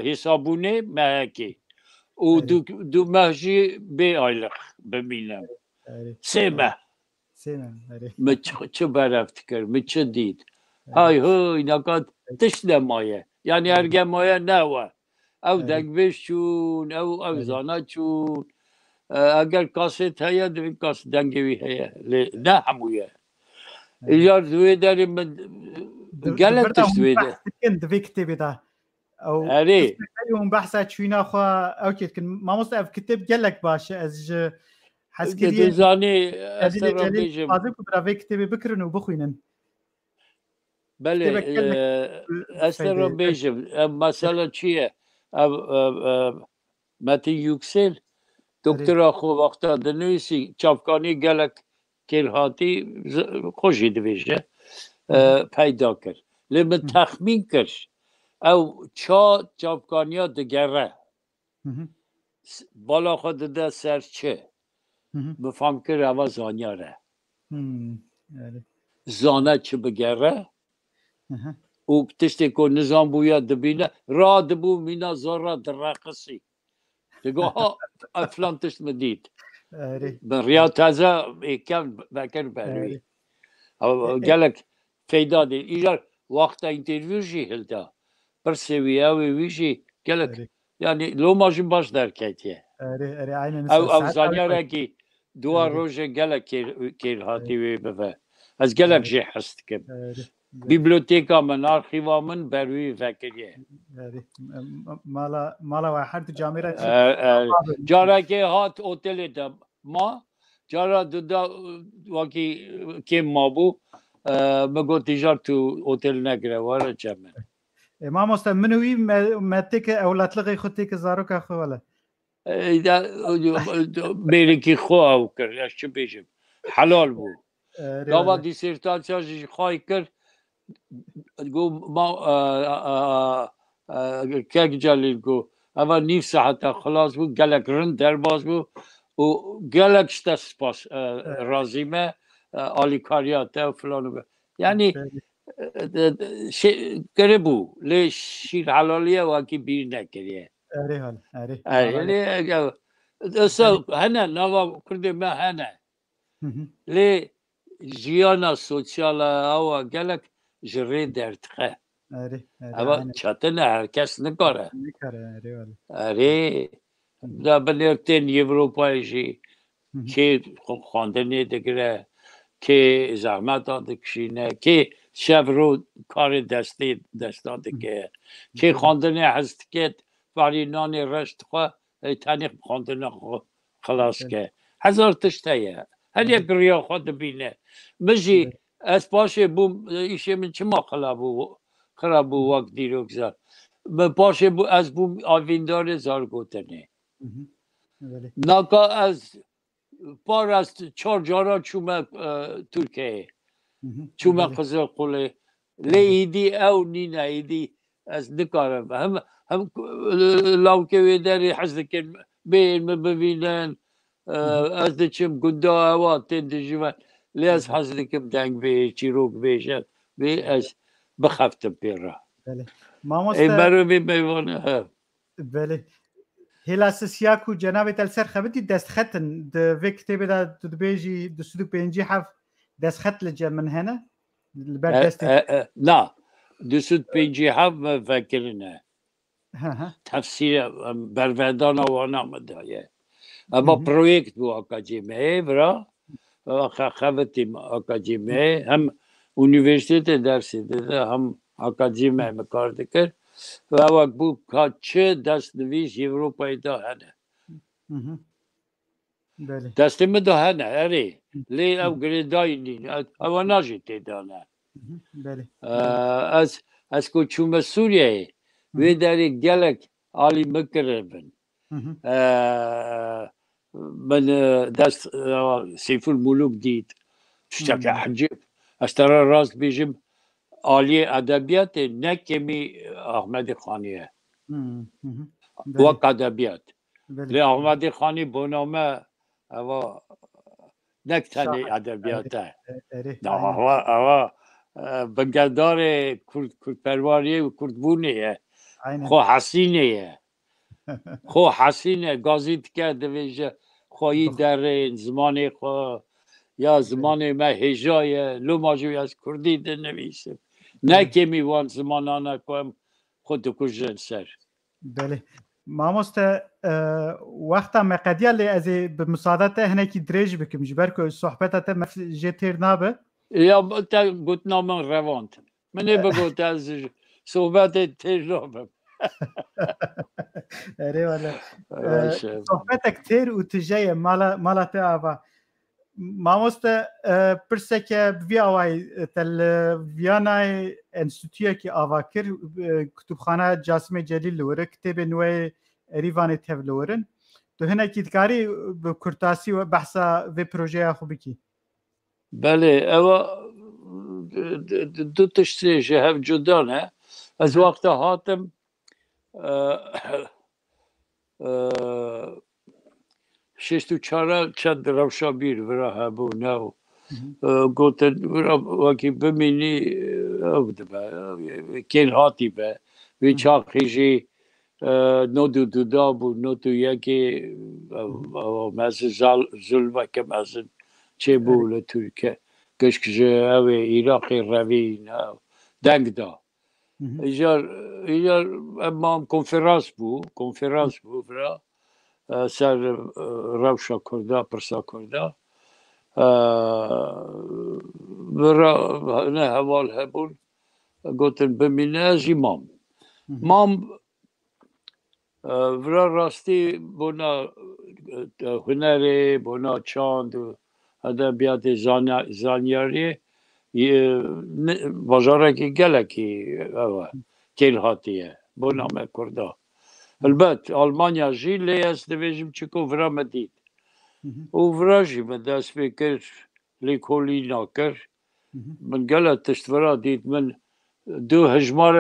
حسابونه مهکی و دو مهجی به aylık ببینم سه ماه چه برفت کرد چه دید های نکات تش نمایه یعنی ارگه مایه نه او دنگوش چون او زانه چون اگر کاست هیا دوی کاست دنگوی هیا نه همویه ایجار دوی داریم من گلت تش دوی داریم دوی کتبی ده او اري يوم بحثا تشوينا خو او كيت ما مستعف كتب قالك باش از حسكري زاني استر بيجم هذا برافي كتبي بكرن وبخوينن بله استر بيجم مثلا چیه متي yüksel دکترا خو وقتا دنویسی چاپکانی گلک کل هاتی خوشی دویشه پیدا کرد لما تخمین کرد او چا چاپکانیا دگره بالا خود ده سر چه بفهم که روا زانیاره زانه چه بگره او تشتی که نظام بویا دبینه را دبو مینا زارا درقصی دگو ها افلان تشت مدید من ریا تازه ایکم بکر بروی گلک فیدا دی ایجار وقتا انترویو جی هلدا بر سویه و ویجی گلک yani lomajın baş derketiye. Ev zanyara ki dua roje gelek kel hati ve beve. Az gelek jê hest dikim. Biblioteka min arxiva min berwî vekiriye. Mala ve her camira carekê hat otelê de ma cara da wakî kêm mabû me got tîjar tu otel negire were çemin. ما مست منوي ماتك اولاد خدتك زاروك اخو ولا بيركي خو او كر اش بيجم حلال بو دابا ديسيرتاسيون جي خاي كر تقول ما كاك جالي جو اما نفس حتى خلاص بو قالك رن درباز بو وقالك شتا سباس رازيمه الي كارياتا فلان يعني گربو لی شیر حلالیه و کی بیر نکریه اری اصلا هنه نوا کرده ما هنه لی جیانا سوچیال او گلک جری درتخه اما چطنه هرکس نکاره اری دا بلیرتین یوروپای جی که خواندنی دگره که زحمت دکشینه که شب رو کار دستان که که خواندنی هست که ولی نان رشت خواه تنیق خواندنی خلاص که هزار تشتیه هر یک ریا خود بینه مجی از پاشه بوم ایشه من چما خرابو وقت دیرو گذار پاشه از بوم آویندار زار گوتنه ناکا از بار از 4 جارا چومه ترکیه چومه قزل قوله لیدی او نینه ایدی از نکارم هم لاوکه ویداری حزد کن بین ببینن از دچم گنده آوا تندجیوان لیاز حزدکم دنگ به چیروک بیشت به از بخفتم پیرا بله ای مامۆستا برو بی میوانه ها بله هێلا سیاک و جەنابێت ئەلسەر خەبەتی دەستخەتن vê kitêbê de dibêjî di sud û pêncî hev destxet li cem min hene li ber destê نا دوسود پینجی هم فکرینه تفسیر بروردان وانا مدایه اما پروژه بو اکادمیه برا خواهدیم اکادمیه هم üniversite dersi dedi hem akademi mekar dikir ve bak bu kaçı ders nüvis Avrupa'yı da hene destimi de hene eri li ev gredayini ama najite dana az koçume Suriye'ye ve deri gelek Ali Mekrebin من دست سيف الملوك ديت تشتكي حجب اشترى راس بيجم عالية أدبيات نكمي أحمد خانية وك أدبيات لي أحمد خاني بنامه هوا نكتني أدبياته هوا بنگردار کرد پرواری و کرد بونیه خو حسینیه خو حسینه گازیت کرده ویژه خواهی در زمان خو یا زمان ما هجای لو ماجوی از کردی ده نویسم نه که میوان زمانانه کنم خود کجن سر بله مامۆستا وەختا مەقەدیا لێ ئەزێ bi مساعدەتە هەنێکی درێژ بکەم ji ber ku sohbeta te jê têr nabe یا تا گوتنا من روانت من بگوت از صحبت تیر نابم Eyvallah. Sohbetek têr û tijeye mala te ava. Mamoste pirseke vî awayî tel Viyanayê enstitûyekî ava kir kutûbxana Casimê Celîl li wir e kitêbê nû Erîvanê tev li wir in. Tu hinekî dikarî bi kurtasî we behsa vê projeya xwe bikî. بله اوا دو تشتی هف جدا نه از وقت هاتم شش تو چهار چند روشا بیر ورا هبو نو گوتن ورا وکی بمینی او دبا کل هاتی با وی چاقیجی نو دو دا بو نو تو یکی مثل ظلمه که مثل چه بوله ترکیه گشکجه او عراقی روی نو دنگ دا ایجار اما کنفرانس بو ورا سر روشا کرده پرسا کرده ورا نه حوال هبون گوتن بمینه از امام مام ورا راستی بنا هنری بنا چاند و ادبیات زانیاری بازارکی گلکی کل هاتیه بنا مکرده البته آلمانیا جی لیاز دویجم چکو ورا مدید او ورا جی من دست بکر لیکولی ناکر من گلت تشت ورا دید من دو هجمار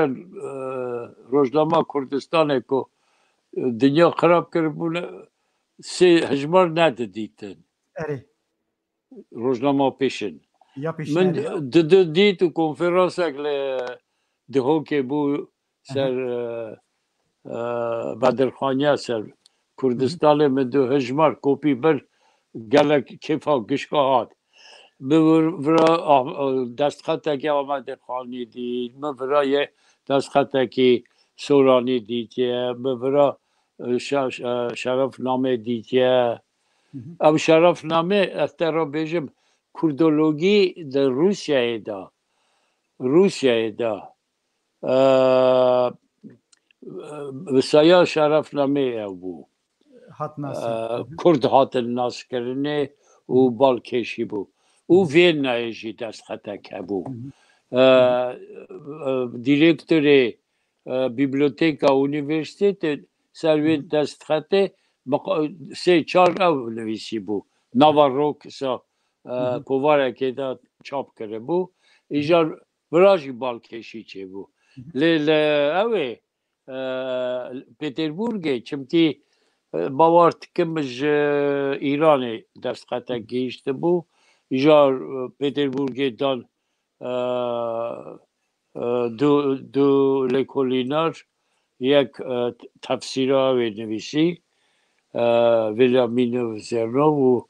روزنامه کردستانه که دنیا خراب کربونه سه هجمار نده دیدن روزنامه پیشن من دید و کنفرانس اگل دهو که بو سر بدرخانیه سر کردستان من دو هجمار کوپی بر گلک کفا گشکا هات برا دستخطه که آمده خانی دید برا یه دستخطه که سورانی دیدیه برا شرف نامه دیدیه او شرف نامه افتر را بیجم کردولوژی در روسیه دا وسایا شرف نامه او بو کرد هاتن ناس کرنه و بالکشی بو او وین نایجی دست خطا که بو دیرکتور بیبلیوتیکا اونیورسیته سروی دست خطا سه چار او نویسی بو نواروک سا کوواره که دا چاپ کرده بو ایجار براجی بالکشی چه بو لیل اوه پتربورگه چمکی باورت کمش ایرانی دست قطع گیشته بو جار پتربورگ دان دو لکولینار یک تفسیر آوی نویسی ویلامینو زرنو و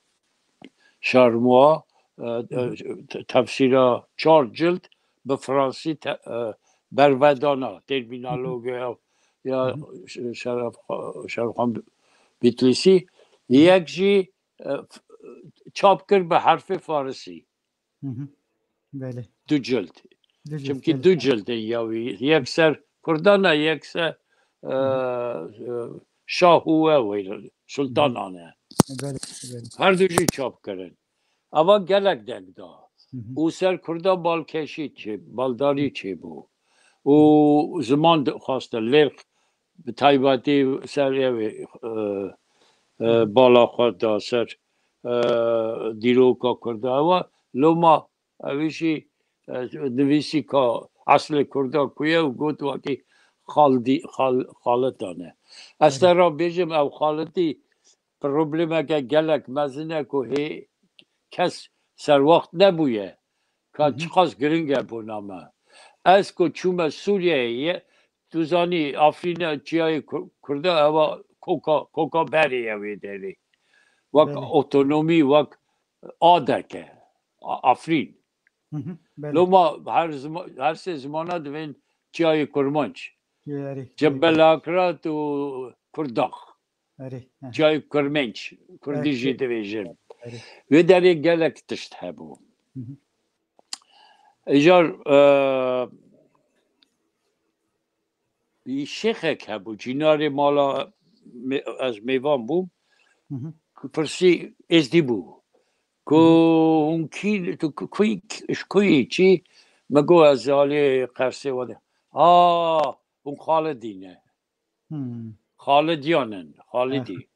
شارموا تفسیر 4 جلد به فرانسی برودانا ترمینالوگیا یا شرفخان بیتلیسی یک جی چاپ کرد به حرف فارسی بله 2 جلد چونکه 2 جلد یاوی یک سر کردانه یک سر شاهوه و سلطانانه هر دوشی چاپ کردن اما گلک دنگ دا او سر کردان بالکشی چه بالداری چه بو او زمان خواسته لرخ به تایباتی سر بالا خود دا سر دیروکا کرده و لوما اویشی نویسی که اصل کرده کویه و گوت واقعی خالدانه اصلا را بیجم او خالدی پروبلمه که گلک مزنه که هی کس سر وقت نبویه که چقدر گرنگه بونامه از که چومه سوریه دوزانی آفرین چیای کرده اما کوکا بری اوی داری وک اتونومی وک آدکه آفرین لما هر سه زمانه دوین چیای کرمانچ جبل اکرات و کرداخ چیای کرمانچ کردیجی دویجن و داری گلک تشت هبو ایجار شیخک هبو جیناری مالا از میوان بوم پرسی ازدی بو که اون کی تو کوی چی مگو از حالی قرصه وده اون خالدینه خالدیانن خالدی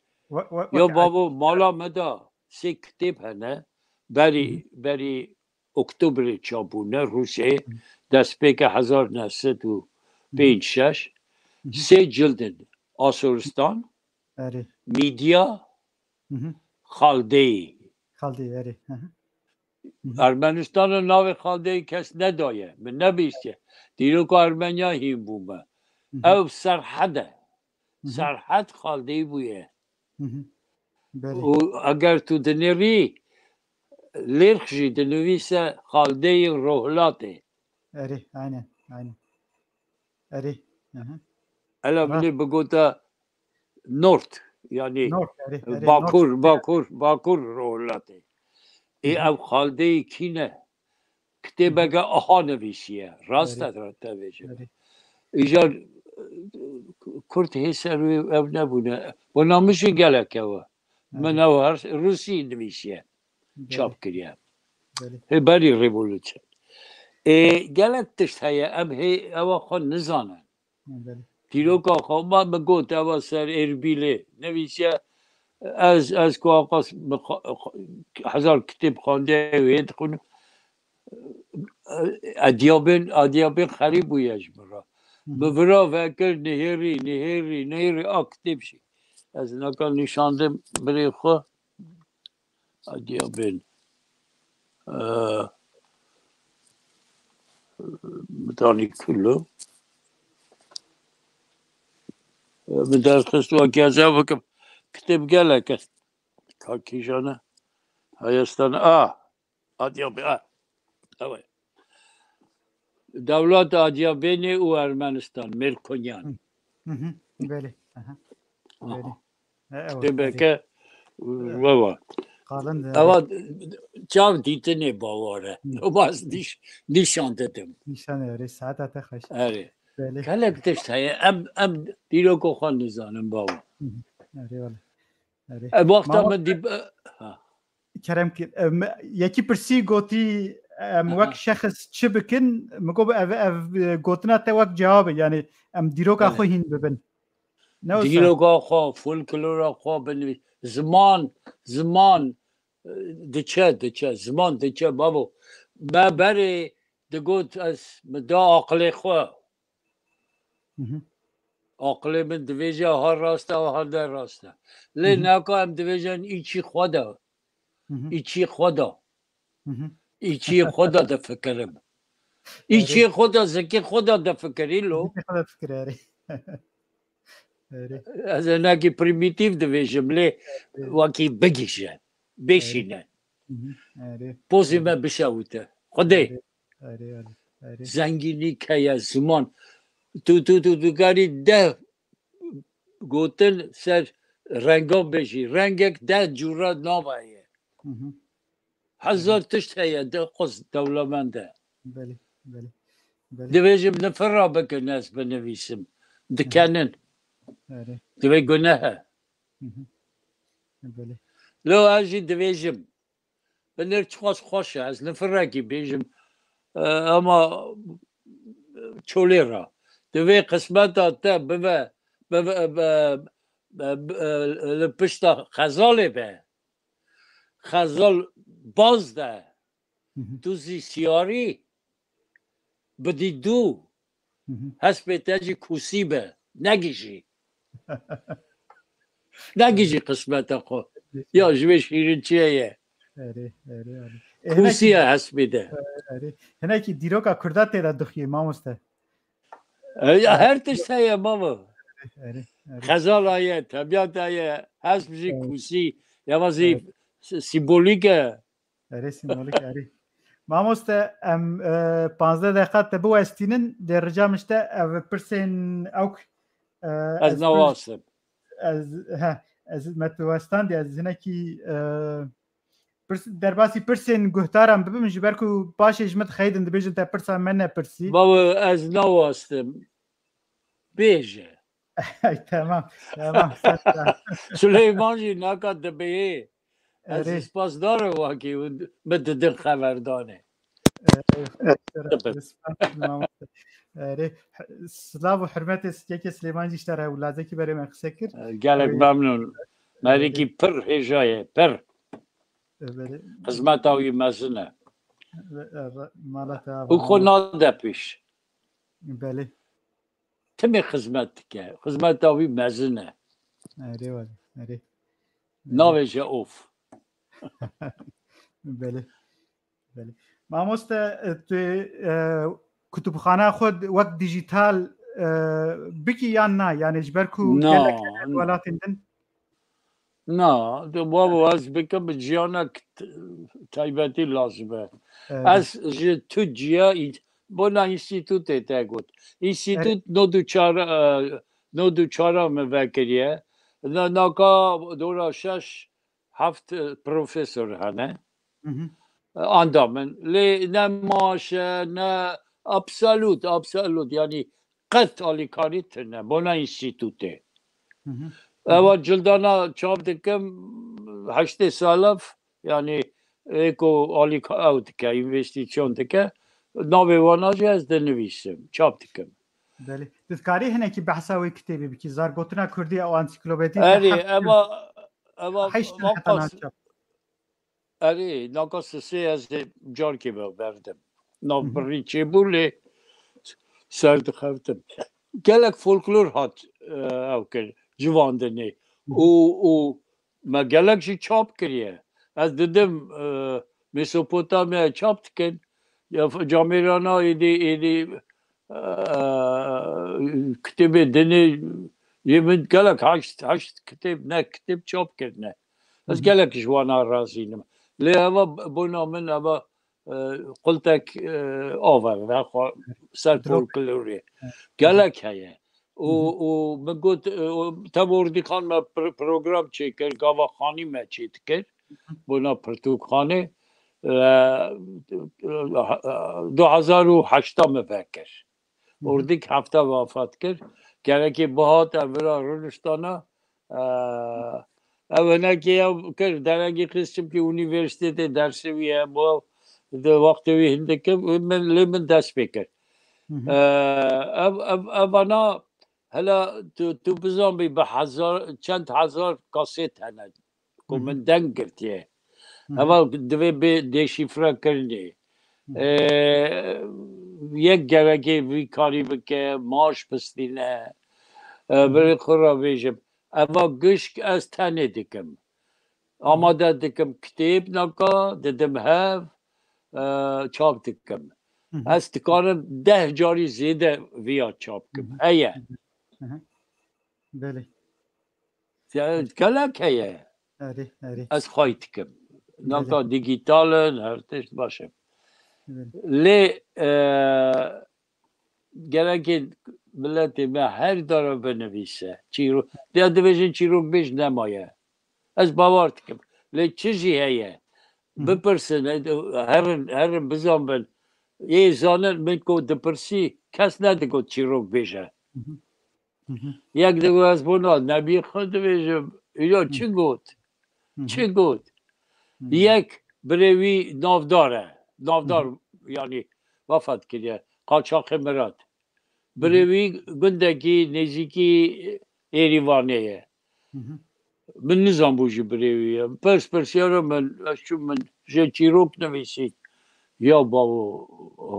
یا بابا مالا مدا 3 کتاب هنه بری اکتبر چابونه روسیه دست پیک 1905 3 جلدن آسورستان میدیا خالده ارمنستان ناو خالده کس ندایه من نبیسته دیرو که ارمنیا هیم بومه او سرحد خالده بویه و اگر تو دنیری لرخشی دنویسه خالده روحلاته الا بلی بگوتا نورت یعنی باکور روحلاته ای او خالده کینه کتابه آها نویسیه راست دارده بیشه ایجا کرد هیسه روی او نبونه و نامشی گلکه و من او روسی نویسیه چاپ کریه بری ریولوچن گلک تشت هیه ام هی او خود نزانن دیروکا خواه ما بگوت او سر اربیله نویسیه از که آقا 1000 کتاب خونده و هید خونه ادیابین خریب بویش برا ببرا وکر نهیری کتاب شی از نکا نشانده بری خواه ادیابین مدانی کلو بدرس خستو اکی از او که کتاب گله که کاکیشانه هایستان ادیابین اوه دولت ادیابین و ارمنستان مرکونیان بله کتابه که ووا اما چاو دیتنه باوره باز نشان دادم نشانه ساعت خوش اره کلک تشت هایه ام دیرو که خواه نزانم باور وقتا من دیب کرم که یکی پرسی گوتی وقت شخص چه بکن مگو گوتنا تا وقت جوابه یعنی ام دیرو که خواه هین ببین دیرو که خواه فولکلور خواه بنویس زمان دچه زمان دچه بابو ما بری دگوت از مدا عقل خواه عقل من دویجه ها راسته و ها در راسته لی نکا هم دویجن ایچی خدا ایچی خدا ایچی خدا ده فکرم ایچی خدا زکی خدا ده فکری لو خدا فکر اره از نکی پریمیتیو دویجم لی وکی بگیشه بشینه پوزی من بشوته خدا زنگینی که یا زمان تو گاری ده گوتن سر رنگا بشی رنگک ده جورا نوایه هزار تشت هیا ده قصد دولمنده بله بله دویجم نفر را بکن از بنویسم دکنن دوی گناه بله لو اجی دویجم بنر چخواس خوشه از نفر را کی بیجم اما چولی را دوی قسمت تا لپشتا خزاله به خزال باز ده تو سیاری بدی دو هست بهتاجی کوسی به نگیشی قسمت خو یا جوی شیرین چیه کوسی هست بیده هنه که دیروکا کردات تیدا دخیه ماموسته هر تشت هیه ماما خزال هایه طبیعت هایه هست بشی کوسی یا وزی سیمبولیکه سیمبولیک ماموسته ام 15 دقیقه تبو استینن در رجامشته او پرسین اوک از نواسم از متوستان دی از هنکی در باسی پرسین گهتارم ببین جبرکو باشه جمت خیدن دبیجن تا پرسا من پرسی بابا از نوستم بیجه تمام سلیمان جی نکات دبیه از اسپاس داره واقعی مددن خبردانه سلاو و حرمت یکی سلیمان جی اشتره اولازه که برای من خسکر گلک ممنون مری کی پر هجایه پر خدمت هاوی مزنه او خود ناده پیش بله تمی خدمت که خدمت هاوی مزنه ناویجه اوف بله بله ماموسته کتابخانه خود وقت دیجیتال بکی یا نه یعنی جبرکو نه ولاتندن نه تو بابا از بکم جیانا تایبتی لازمه از تو جیا بنا انستیتوت تگود انستیتوت نو دو چارا مفکریه ناکا دورا 6-7 پروفسور هنه اندامن لی نه ماشه نه ابسولوت یعنی قط آلیکاری تنه بنا انستیتوته اما جلدانا چاپ دکم 8 سالف یعنی اکو آلیکار دکه اینوستیچون دکه ناوی واناجی از دنویسم چاپ دکم بله دکاری هنه که بحثاوی کتابی بکی زارگوتنا کردی او انسیکلوپدی اما ناقص سه از جار که بردم نابری چه بوله سرد خفتم گلک فولکلور هات او کرد جواندنه او ما گلک جی چاپ کریه از دیدم مسوپوتامیا چاپ کن یا جامیرانا ایدی کتابه دنه یه من گلک هشت کتاب نه کتاب چاپ کردنه از گلک جوانا رازینم لی اما بنا من اما قلتك اوفر سر فولكلوري قالك هي ومن قلت تبوردي خان ما بروجرام تشيكر قاوا خاني ما تشيكر بنا برتوك خانه 2008 مفکر اردیک هفته وفات کرد گره که بهات اولا رونشتانا اولا که کرد درنگی قسم که اونیورسیت درسویه با وقتی هنده که من دست بکر اولا هلا تو بزن بی به چند هزار کاسیت هنه که من دنگ گرتیه اول دوی به دشیفره کرده یک گره که وی کاری بکه ماش پستینه بری خورا بیشم اما گشک از تنه دکم آماده دکم کتاب نکا ددم هف چاپ دکم از تکانم 10 جاری زیده ویا چاپ کم هیه بله کلک هیه آره آره از خواهید کم نکا بله دیگیتالن هرتش باشه بله لی گرکه ملت ما هر داره بنویسه چیرو دیا دویژن چیرو بیش نمایه از باور کم لی چیزی هیه بپرسن هرن بزن بن یه زانن من کو دپرسی کس ندگو چیرو بیشه یک دگو از بونا نبی خود بیشم یا چی گوت چی گوت یک بروی نافدار یعنی وفات کرده قاچاق مراد بروی گندگی نزیکی ایریوانیه من نظام بوجی بروی پرس یارو من شو من جه چیروک نویسی یا با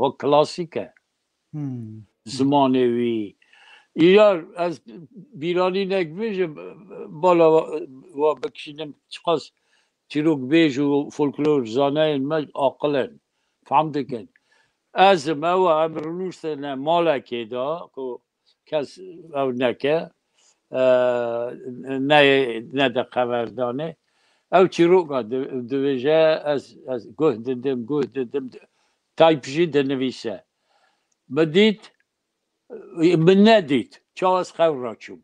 و کلاسیکه زمانوی یار از بیرانی نگویجه بالا و بکشیدم چقاس چیروک بیج و فولکلور زانه من عاقلن فهمدکن از ما و امرونوست نه مالکی دا که کس او نکه نه ده خبردانه او چیروک دویجه از گوه ددم تایپشی دنویسه بدید من ندید چه از خور را چوب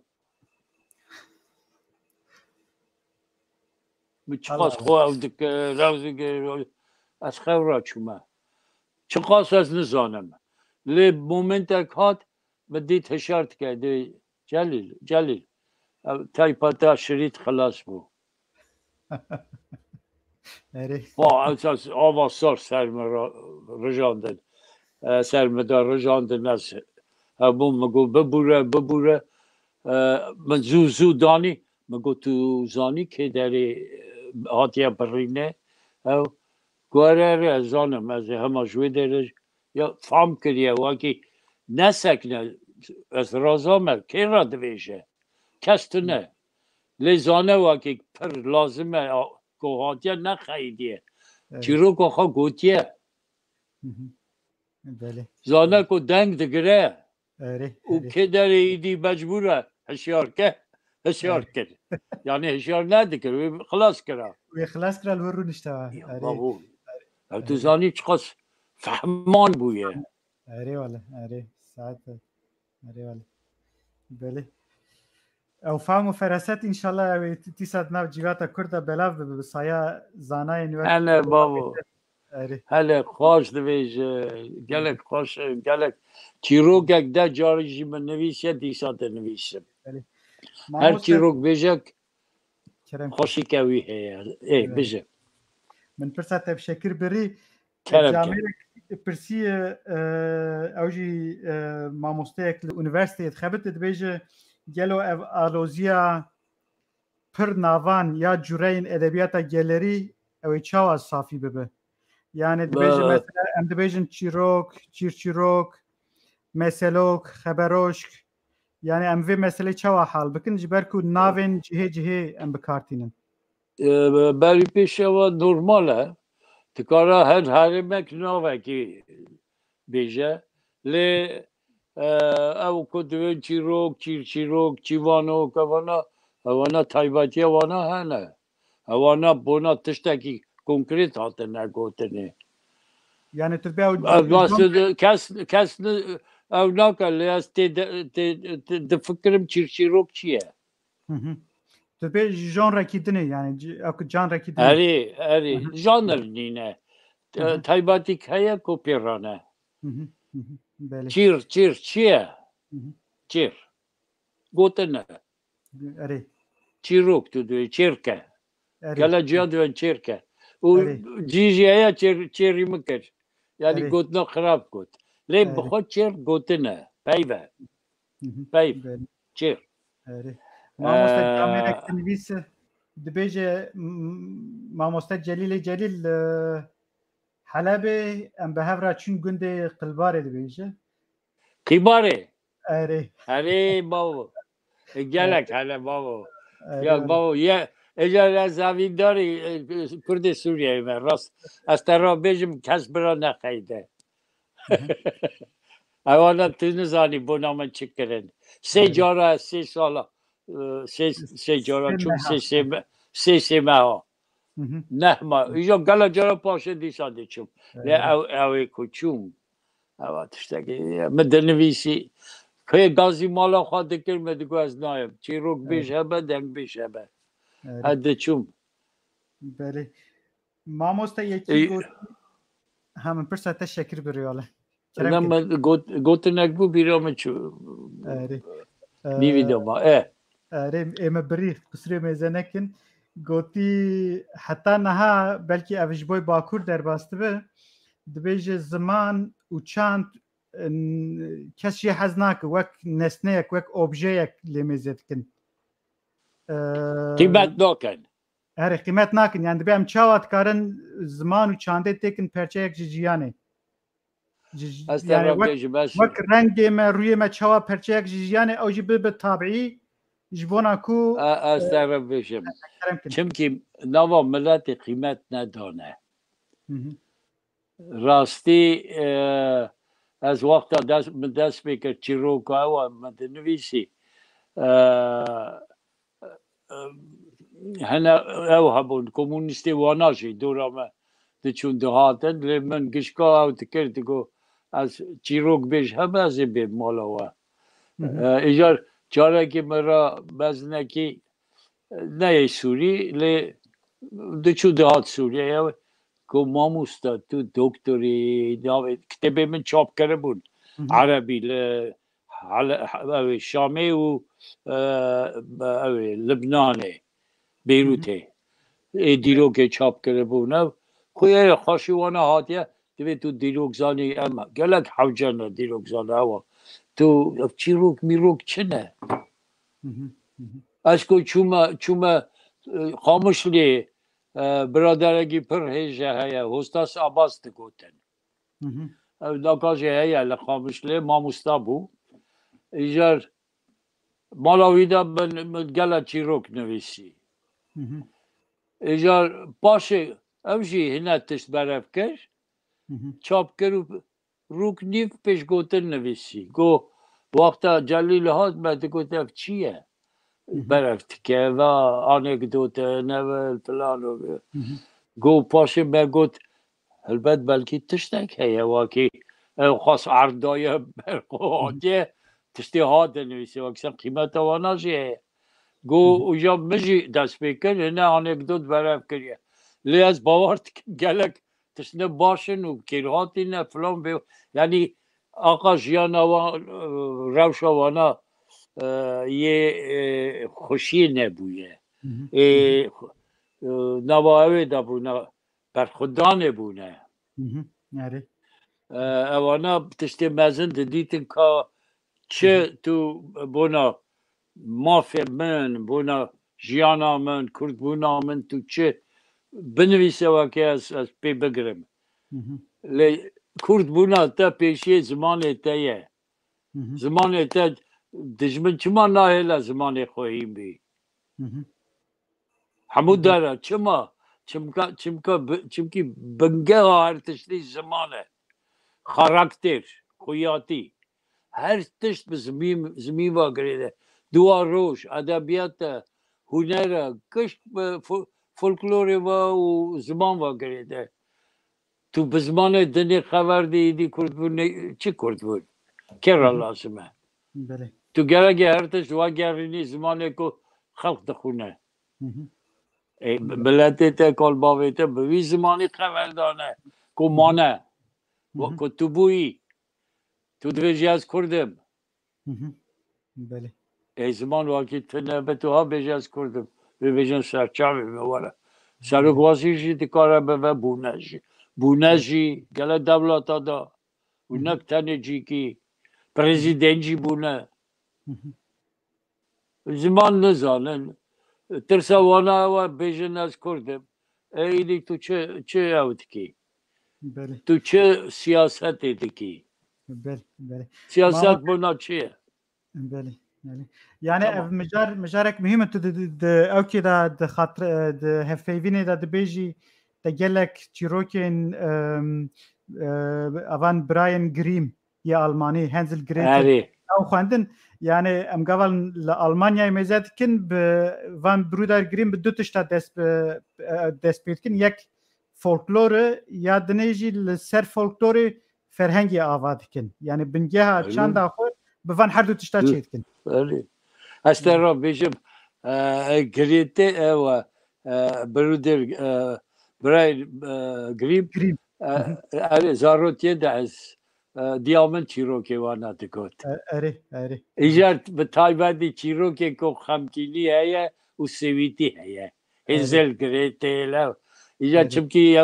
چقاس خواه از خور را چومه چقاس از نزانم لی مومنت هات بدید هشارت کرده جلیل تایپاتا شريط خلاص بو با اساس آوا سر سرم رجاندن سرم دار رجاندن از ابو مگو ببوره من زو دانی مگو تو زانی که داری هاتیا برینه او گواره زانم از همه جوی داره یا فهم کریه واقعی نسکنه از رازامه که را دویشه کس نه لیزانه واقعی پر لازمه که هاتیا نخیدیه چیرو که خواه گوتیه زانه که دنگ دگره او که داره ایدی مجبوره هشیار کرد یعنی هشیار ندکر خلاص کرد خلاص کرد الورو نشتوا بابو تو زانی چقاس فهمان بویه اره والا اره ساعت اره والا بله او فهم و فراست انشالله تیسات ناو جیواتا کرده بلاف بسایا زانای نوک هنه بابو هله خوش دویجه گلک خوش گلک چیروگک ده جارجی من نویسه دیسات نویسم هر چیروگ بیجک خوشی کوی هی بیجه من پرسات بشکر بری جامعه پرسی اوجی ماموسته اکل اونیورسیت خبت دبیجه گلو آلوزیا پر ناوان یا جورین ادبیاتا گلری او چاو صافی ببه یعنی دبیجه مثلا ام دبیجن چیروک مسلوک خبروشک یعنی ام وی مسئله چاو حال بکن جبرکو ناوین جهه ام بکارتینن بری پیشوا نورماله تکارا هر هرمک ناوه کی بیجه لی او کدوین چیروک چیوانو اوانا تایباتی اوانا هنه اوانا بونا تشتکی کنکریت هاته نگوتنه یعنی تو بیاو کس او ناکه لی از فکرم چیروک چیه تو بی جان رکیدنه یعنی اکو جان رکیدنه اری جانر نینه تایباتی که کو پیرانه چیر چیه چیر گوتنه چیروک تو دوی چیرکه کلا جا دوی چیرکه او جیجی هیا چیری مکر یعنی گوتنا خراب گوت لی بخود چیر گوتنه پیوه چیر ماموستا جامعه کنویس دبیجه ماموستا جلیل حلبه ام به هفرا چون گنده قلباره دبیجه قیباره اره اره بابا گلک هله بابا یا بابا یه اجازه زمین داری کرد سوریه من راست از ترا بیجم کس برا نخیده اولا تو نزانی بنا من چی کرد 3 جاره 3 ساله 3 جاره چون 3 ماه نه ما اینجا گلا جاره پاشه دیساده چون اوی کچوم او تشتاکی مدنویسی که گازی مالا خواهد کرد دگو از نایم چی روک بیش هبه دنگ بیش هبه هده چوم بله ماموستا یکی گفت همه پرسه تشکر بریاله لما قلت نقبو بيرام شو نيفيدو ما اما بريخ بسري ميزانكن قلتي حتى نها بلكي افجبوي باكور در باستبه دبيج زمان وچاند كسي حزناك وك نسنيك وك اوبجيك لميزتكن قيمت ناكن هري قيمت ناكن يعني دبي ام چاوات كارن زمان وچانده تكن پرچيك جيجيانه يعني وك رنگ ما روی ما چوا پرچيك جيجيانه او جي طبيعي جبونا كو استغرب بشم چمكي نوا ملت قيمت ندانه راستی از وقت دست بکر چیروک او مدنویسی هنه او هبون کمونیستی واناشی دورا ما چون دهاتن لی من گشکا او تکر تگو از چیروک بیش همه از بیم مالا و ایجار چاره که مرا بزنکی نه سوری لی چون دهات سوریه کو ماموستا تو دکتری کتابی من چاپ کرده بود عربی شامی و لبنانه بیروته دیروگ که چاپ کرده بود نه خویه خاشوانه هاتیه دوی تو دیروگ زانی اما گلک حوجانه دیروگ زانه اما تو چی روک می روک چنه از که چوما خاموش لی برادرگی پر هیجه هیا هستاس عباس دگوتن ناکاجه هیا لخاموش لی ماموستا بو ایجار مالاویدا من گلا چی روک نویسی ایجار باشه اوشی هنه تشت برف کر چاپ کرو روک نیف پیش گوتن نویسی گو وقتا جلیل هات مده گوتن چیه برف تکه و آنکدوت نول فلانو گو پاشه بگوت البته بلکی تشتک هیا واکی خاص عردای برقواتیه تشتی هات نویسی واکسن قیمت واناجیه گو اوجا مجی دست بکن نه آنکدوت برف کریه لی از باورت گلک تشنه باشن و کرهاتی نه فلان بیو یعنی آقا جیانا و روشا وانا یه خوشی نبویه نواهوی دبونه بر خدا نبونه اوانا تشتی مزن دیدن که چه تو بونا مافیا من بونا جیانا من کرد بونا من تو چه بنویسه واقعی از پی بگرم لی کرد بونا تا پیشی زمان تایه زمان تا دجمن چما ناهلا زمان خوهیم بی همو داره چما چمکی بنگه ها هر تشتی زمانه خاراکتر خویاتی هر تشت به زمین واگریده دوا روش ادبیات هنر کشت فولکلور و زمان واگریده تو به زمان دنی خبر دیدی کرد بود چی کرد بود کرا لازمه تو گرگه هر تشت واگرینی زمانه که خلق دخونه ملتی تا کل باویته به وی زمانی خبر دانه که مانه که تو بویی تو دویجی از کردم ای زمان واقعی تنه به تو ها بیجی از کردم به بیجن سرچاوی مواره سرگوازیشی تکاره به بونجی گله دولتا دا و نکتنه جی کی پریزیدنت جی بونه زمان نزانن ترسوانا و بیجن از کردم ایدی تو چه اوت کی تو چه سیاست ایدی کی سیاست بنا چیه يعني مجارك مهمة أو كده خاطر هفيفيني دا دبيجي تجلك تشيروكين أفان براين جريم يا ألماني هانزل جريتل أو خواندن يعني أم قبل لألمانيا يميزات كن بفان برودر جريم بدو تشتا دس بيتكن يك فولكلور يا دنيجي لسر فولكلوري فرهنگي آواد كن يعني بنجيها چند آخر بفان هر دو تشتا چيتكن هسته را بیشم گریته و برودر برای گریم زاروتیه دعس دیامن چیروکی وانا دکوت اره ایجار به تایبادی چیروکی که خمکینی هیا و سویتی هیا هزل گریته لو ایجار چمکی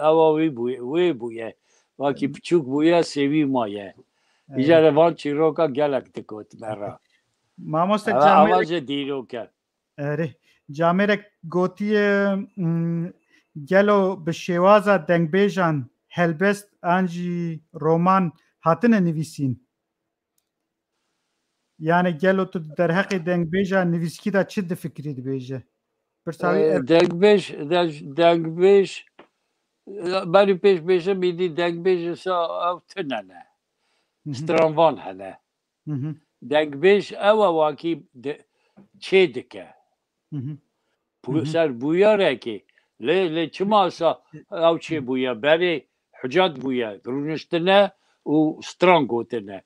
اواوی بویه واکی پچوک بویه سوی مایه ایجار وان چیروکا گلک دکوت مرا ماموست آواز دیرو کرد جامرک گوتی گلو به شوازا دنگ بیجان هلبست انجی رومان هاتن نویسین yani gelo tu der haqi deng beja nivîskî da çi difikirî dibêje dengbêj berî pêş bêje mîdî dengbêj sa ew tunene stranvan hene dengbêj ew wakî çê dike ser bûyarekê lê çima sa ew çê bûye berê hicat bûye rûniştine û stran gotine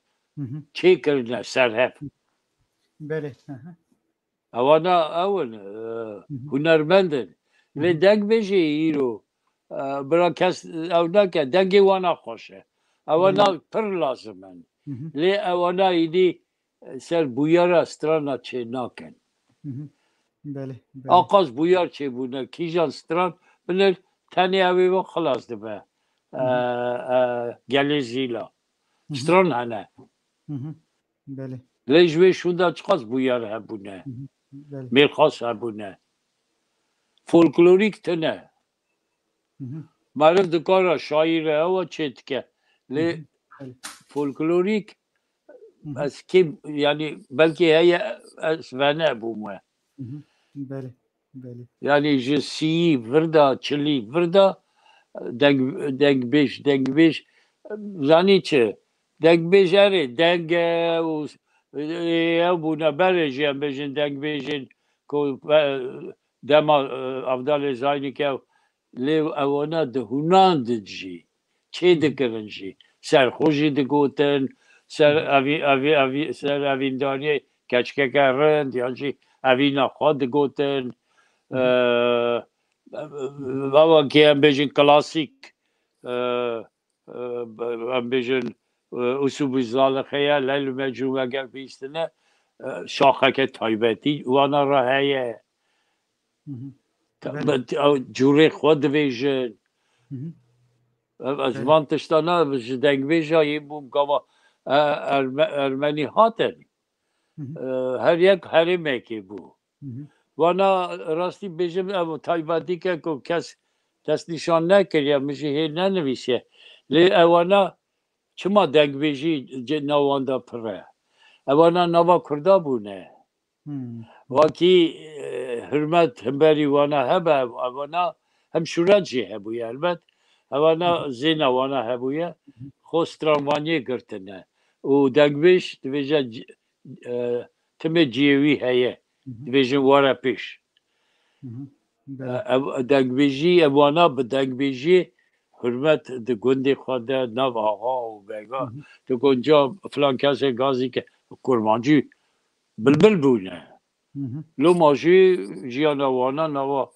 çê kirine serhev Ewana ew hunermendin lê dengbêjê îro bira kes ew neke dengê wana xweş e ewana pir lazim in lê ewana îdî ser bûyera strana çê nakin aqas bûyar çêbûne kîjan stran binir tenê evê ve xilas dibe gelê zîla stran hene lê ji wê şûnda çiqas bûyar hebûne mêrxas hebûne folklorîk tune meriv dikare şaîre ewa çê dike lê folklorîk ez kêm yani belkî heye ez venebûme yani ji sîyî virda çilî virda dengbêj zanî çi dengbêj erê deng ew bûne berê jî em bêjin dengbêjên ku dema avdalê Zaynikê lê ewana di hûnan din jî çê dikirin jî serxwe digotin ser evîndaniyê keçikeke rind yan jî evîna xwe digotin wekî em bêjin klasîk em bêjin usûbû zalixeye Leyl û Mecnûn eger bîstine şaxeke taybetî wana re heye cûrê xwe dibêjin ez van tiştana ji dengbêja yên bûm gava Ermenî hatin her yek herêmekê bû wana rastî bêjim ew taybetîke ku kes destnîşan nekiriye min jî hê nenivîsiye lê ewana çima dengbêjî nawan da pir e ewana nava Kurda bûne wakî hirmet himberî wana hebe ewana hem şûret jî hebûye elbet ewana zêna wana hebûye xwe stranvaniyê girtine û dengbêj dibêje timê ciyêwî heye dibêjin were pêş dengbêjî ew wana bi dengbêjiyê hürmet di gundê xwe de nav axa û vega digon ca filan kesê gazî ke kurmancî bilbil bûne loma jî jiyana wana nava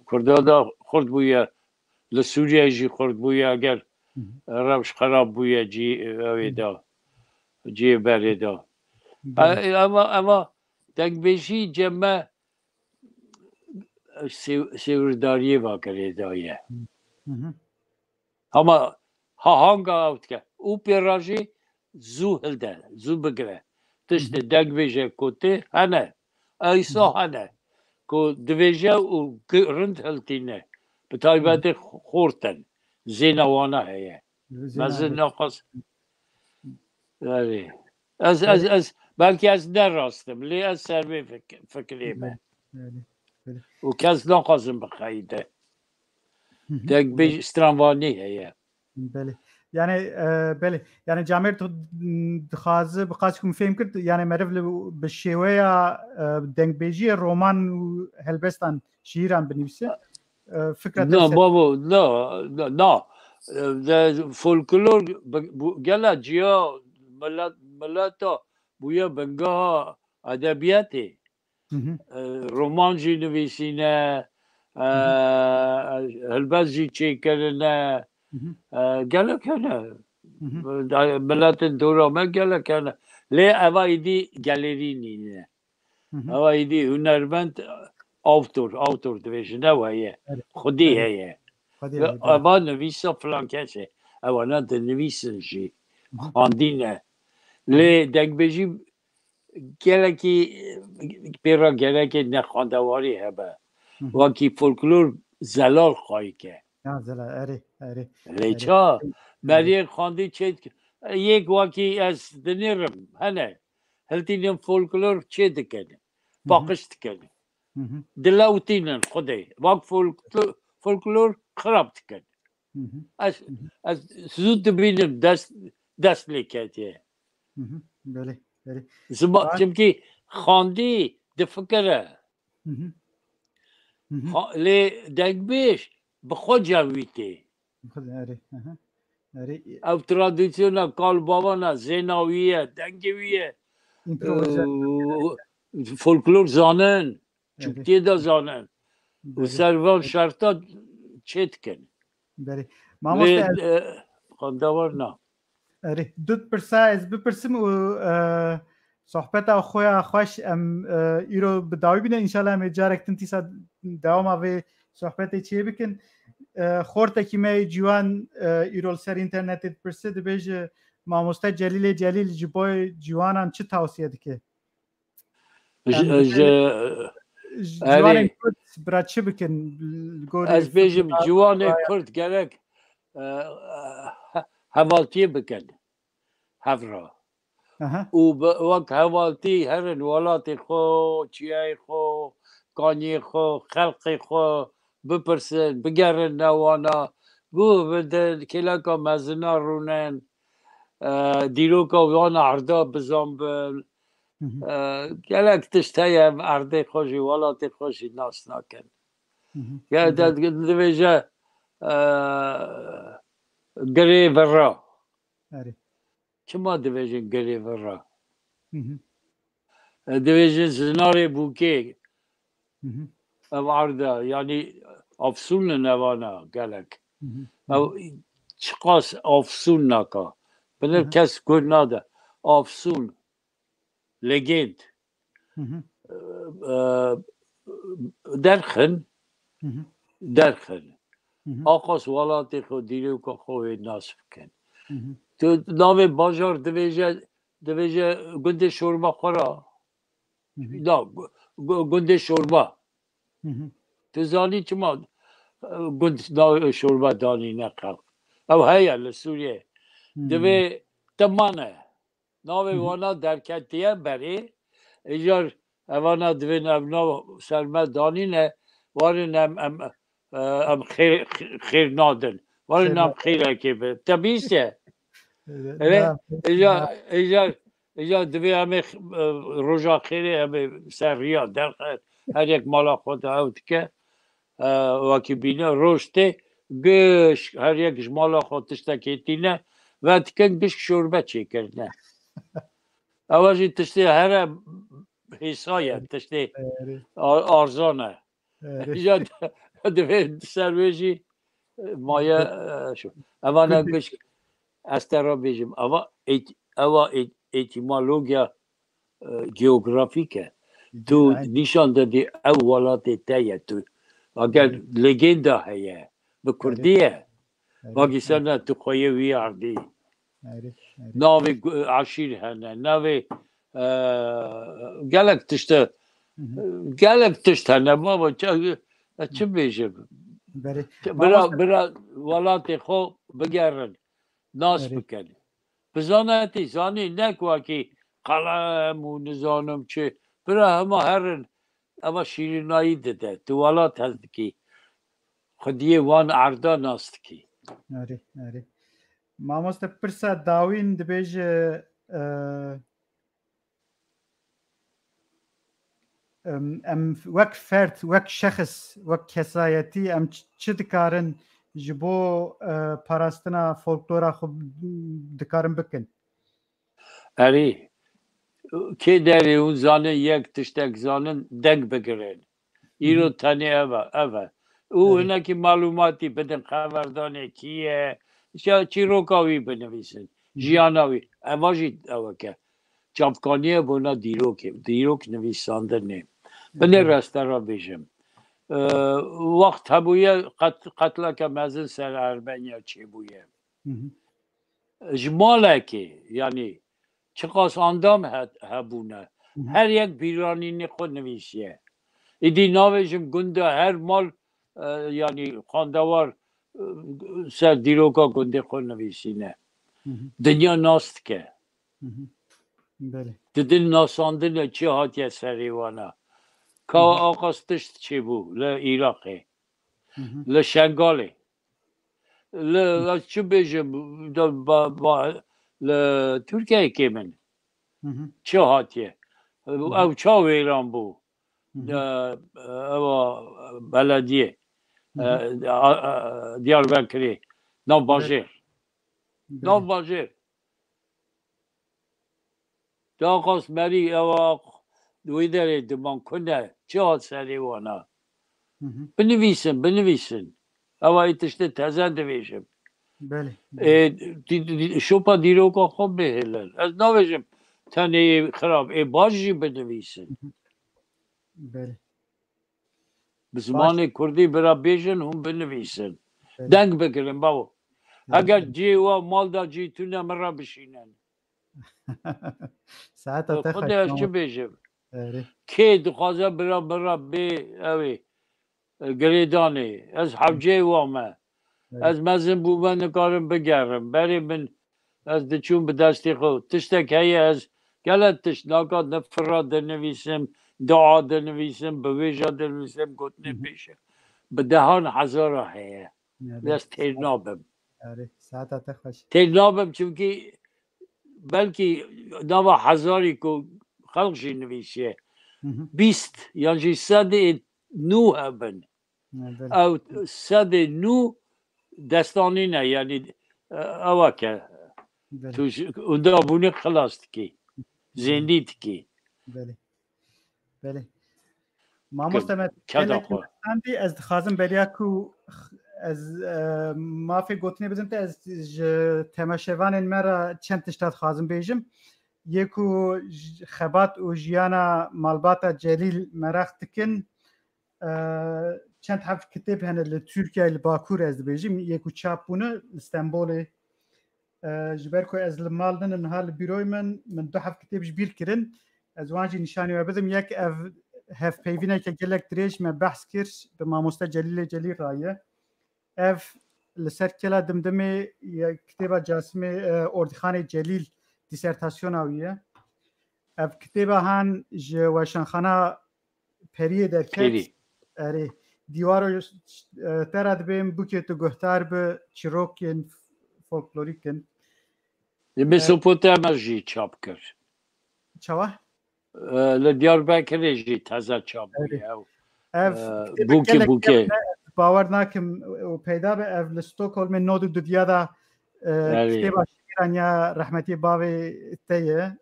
Kurda da xurt bûye li Sûriyeyê jî xurt bûye eger rewş xerab bûye cî evê da ciyê berê da ema dengbêjî cemme sêwirdariyê vakirê daye ama hanga ew dike û pêra jî zû hilde zû bigire tiştê dengbêje ku tê hene eysa hene ku dibêje û rind hiltîne bi taybetê xortin zêna wana heye mezin naqas آره از بلکه از در راستم لی از سروی فکریمه و کس نخواستم بخیده دک بیش استرانوانی هیه بله یعنی جامعه تو دخوازه بخواست کم فهم کرد یعنی معرف به شیوه دنگ بیجی رومان و هلبستان شیران بنویسه فکرت نه بابا نه فولکلور گلا جیا ملتا بویا بنگاه ادبیاتی رومان جی نویسینه هلبست جی چی کرنه گلا کنه ملت دورا من گلا کنه لی اوا ایدی گالری نینه اوا ایدی هنرمند آوتور دویشه نه وایه خودی هیه اوا نویسا فلان کشه اوا نه نویسن جی خواندینه لی دنگ بیجی گلکی پیرا گلکی نخواندواری هبه وکی فولکلور زلال خواهی که لیچا بری خواندی چه یک وکی از دنیرم هنه هلتینیم فولکلور چه دکنه باقش دکنه دلاوتینن خوده وک فولکلور خراب دکنه از زود بینم دست لیکتیه چمکی خواندی دفکره لی دنگ بیش بخود جاویتی او ترادیسیونا کال بابانا زیناویه دنگویه فولکلور زانن چوبتی دا زانن و سروان شرطا چیت کن لی خواندوار نه دوت پرسا از بپرسم و صحبت خویا خوش ایرو بداوی بینه انشالله می جارک تنتیسا دوام آوه صحبت چیه بکن خورتا که می جوان ایرول سر اینترنت پرسه ده بیجه ماموسته جلیل جبای جوانان چه توصیه دکه؟ جوان کرد برا چه بکن؟ از بیجم جوان کرد گرک حوالتیه بکن هفرا و وقت حوالتی هرن ولات خو چیای خو کانی خو خلقی خو بپرسن بگرن نوانا گو بدن کلاکا مزنا رونن دیروکا وانا عردا بزنبل گلک تشتای هم عرده خوشی ولات خوشی ناس نکن یا دویجه گری برا چما دویجن گری برا دویجن زناری بوکی او عرده یعنی افسون نوانا گلک او چقاس افسون نکا بنر کس گل ناده افسون لگند درخن آقاس والاتی خود دیریو که خوی ناصف کن تو ناوی بازار دویجه گنده شوربا خورا نه گنده شوربا تو زانی چما گند ناوی شوربا دانی نقل او هیا لسوریه دوی تمانه ناوی وانا درکتیه بری ایجار وانا دوی نبنا سرمه دانی نه وارن ام خیر نادن وارن ام خیر که به تبیسه ایجا دوی همه روژا خیره همه سر ریا در هر یک مالا خود هاوت که وکی بینه روشته گش هر یک مالا خود تشتکیتینه و تکن گش شوربه چی کرده اوازی تشتی هر حسایه تشتی آرزانه ایجا دوی سرویجی مایه شو اما نگوش استرا بیجم اما ایتیمولوژیا جغرافیکه تو نشان دادی اولات تایه تو اگر لگنده هیه به کردیه واقعی سنه تو خویه وی عردی ناوی عشیر هنه ناوی گلک تشت هنه بابا چه بیجم برا ولات خو بگرن ناس بکن بزانتی زانی نکوا که قلم و نزانم چه برای همه هرن اما شیرینایی داده دوالات هست که خودیه وان عردا ناست کی آره آره مامۆستا پرسە داوین دەبێژە ئەم وەک فەرد وەک شەخص وەک کەسایەتی ئەم چ دکارن ji bo parastina folklora xwe dikarin bikin اری که داری اون زانه یک تشتک زانن دنگ بگیرن ایرو تنی اوه او هنه که معلوماتی بدن خبردانه کیه چی روکاوی بنویسن جیاناوی اواجی اوه که چاپکانیه بونا دیروک نویساندنه بنه رسته را بیشم وقت هبویه قتله که مزن سر ارمنیا چی بویه جماله که یعنی چقاس اندام هبونه هر یک بیرانی خود نویسیه ایدی ناویشم گنده هر مال یعنی خاندوار سر دیروکا گنده خود نویسینه دنیا ناست که دیدن ناساندن چه هاتیه سریوانا که آقاستشت چه بو لعراقه لشنگاله چه بیشم لترکیه که من چه هاتیه او چه ویران بو بلدیه دیاربکری ناو دا قاس مری او دوی داره دمان کنه چه هات سری وانا بنویسن او ایتشته تزن دویشم شوپا دیروکا خوب بهلن از نویشم تنه خراب باجی بنویسن بزمان کردی برا بیشن هم بنویسن دنگ بگیرن بابا اگر جی و مال دا جی تونه مرا بشینن خودش چه بیشم که دخوازه برا بی اوی گریدانه از حوجه وامه از مزن بومن نکارم بگرم بری من از دچون به دستی خود تشتک هیه از گلتش ناکاد نفرا دنویسم دعا دنویسم به ویجا دنویسم گتنه پیشه به دهان هزاره هیه دست تیرنابم تیرنابم چونکه بلکه نو هزاری که خلقشی نویشه 20 یعنی 109 هبن او 109 دستانی نه یعنی اوه که اوندا بونه خلاص کی زندید کی بله مامۆستا ez dixwazim beriya ku ez mafê gotinê bizim te ez ji temeşevanên me re çend tişta dixwazim bêjim yê ku xebat û jiyana malbata Celîl merex dikin çend heft kitêb hene li Tirkiye li Bakur ez dibêjim yê ku çap bûne li Stenbolê ji ber ku ez li mal din niha li bîroyê min du heft kitêb ji bîr kirin ez wan jî nîşanî we bidim yek ev hevpeyvîneke gelek dirêj me behs kir bi mamoste Celîlê Celîl raye ev li ser kela dimdimê kitêba Casimê Ordîxanê Celîl dîsertasyona wî ye ev kitêba han ji weşanxana Periyê derket erê dîwaro te re dibêm bûkê tu guhtar bi çîrokên folklorîk in Mesopotamya jî çap kir çawa li Diyarbekirê jî teze çap bûkê باور nakim û peyda be ev li Stockholmê nod û dudiya da kitêba şîraniya rehmetî bavê te ye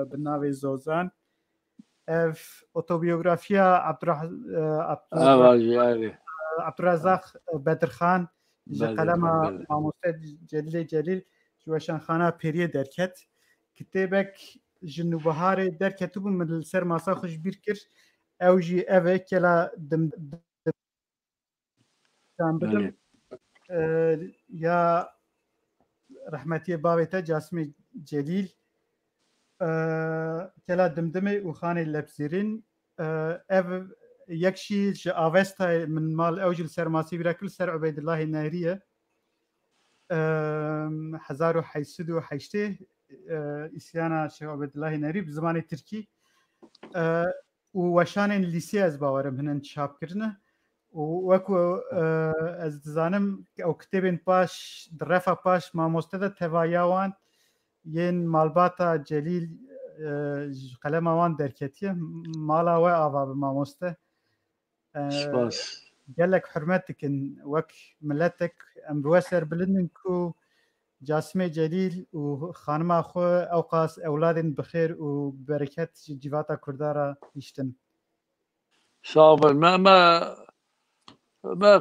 bi navê Zozan ev otobiyografiya Abdurrezzaq Bedirxan ji qelema mamoste Celîlê Celîl ji weşanxana Periyê derket kitêbek ji nûbiharê derketibû min li ser masa xwe ji bîr kir ew jî ev e kela bidim ya rehmetiyê bavê te Casimê Celîl kela dimdimê û xanê Lebzîrîn ev yek jî ji avesta min mal ew jî li ser masî bîre kir li ser Ubeydillahê Nehrî ye 1808 ئیسیانە شێخ عوبەیدوڵڵاهی نەری bi zimanê Tirkî û weşanên lîsê ez bawerim hinin çapkirine û wekû ez dizanim ew kitêbên paş di refa paş mamoste de tevaya wan yên malbata Celîl ji qelema wan derketiye mala we ava bi mamoste سپاس gelek hürmet dikin wek milletek em bi we serbilindin ku Casimê Celîl û xanima xwe ew qas ewladên bixêr û bereket ji civata Kurdara hîştin. صاحب ما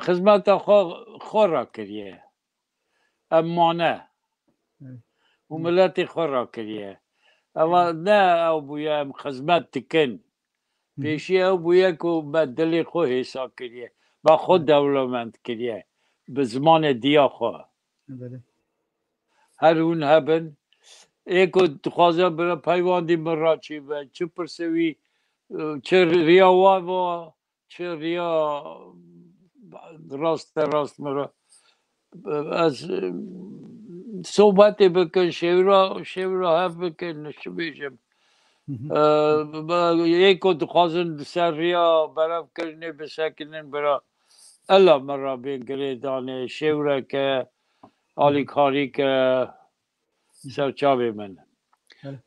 خدمت خو را کریه امانه و ملت خو را کریه اما نه او بویم خدمت تکن پیشی او بویه که بدلی خو حساب کریه با خود دولمند کریه به زمان دیا خو هر اون هبن ایکو خوازه برای پیواندی مراچی و چه پرسوی چه ریا و چه ریا راست مرا از صحبت بکن شورا هف بکن نشو بیشم ایکو خوازن سر ریا برف کرنه بسکنن برا الا مرا بگره دانه شورا که آلی کاری که سرچاوی من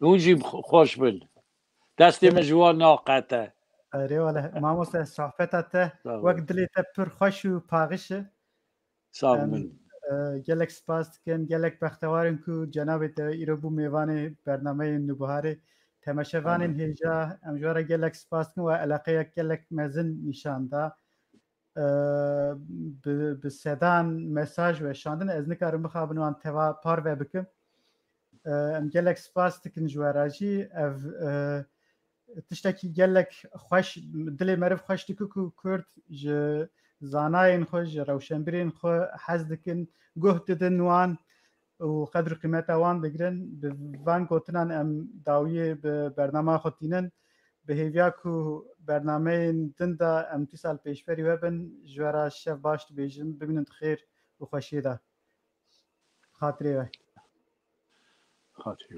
اونجی خوش بن دستی مجوان ناقته آره والا مامۆستا sohbeta te wek dilê te pir xweş û paxîş e sağ min gelek spas dikin gelek bextewarin ku cenabê te îro bû mêvanê bernameyên Nûbiharê temeşevanên hêja em ji we re gelek spas dikin we eleqeyek gelek mezin nîşan da bi sedan mesaj weşandin ez nikarim bixabin wan teva par ve bikim em gelek spas dikin ji we re jî ev tiştekî gelek xweş dilê meriv xweş dike ku Kurd ji zanayên xwe ji rewşenbirên xwe hez dikin guh didin wan û qedr û qîmeta wan digirin bi van gotinan em dawiyê bi bernama xwe tînin bi hêviya ku bernameyên din de em tîsal pêşverî we bin ji we re şev baş dibêjim bibînin xêr û xweşiyê de xatirê we خاطری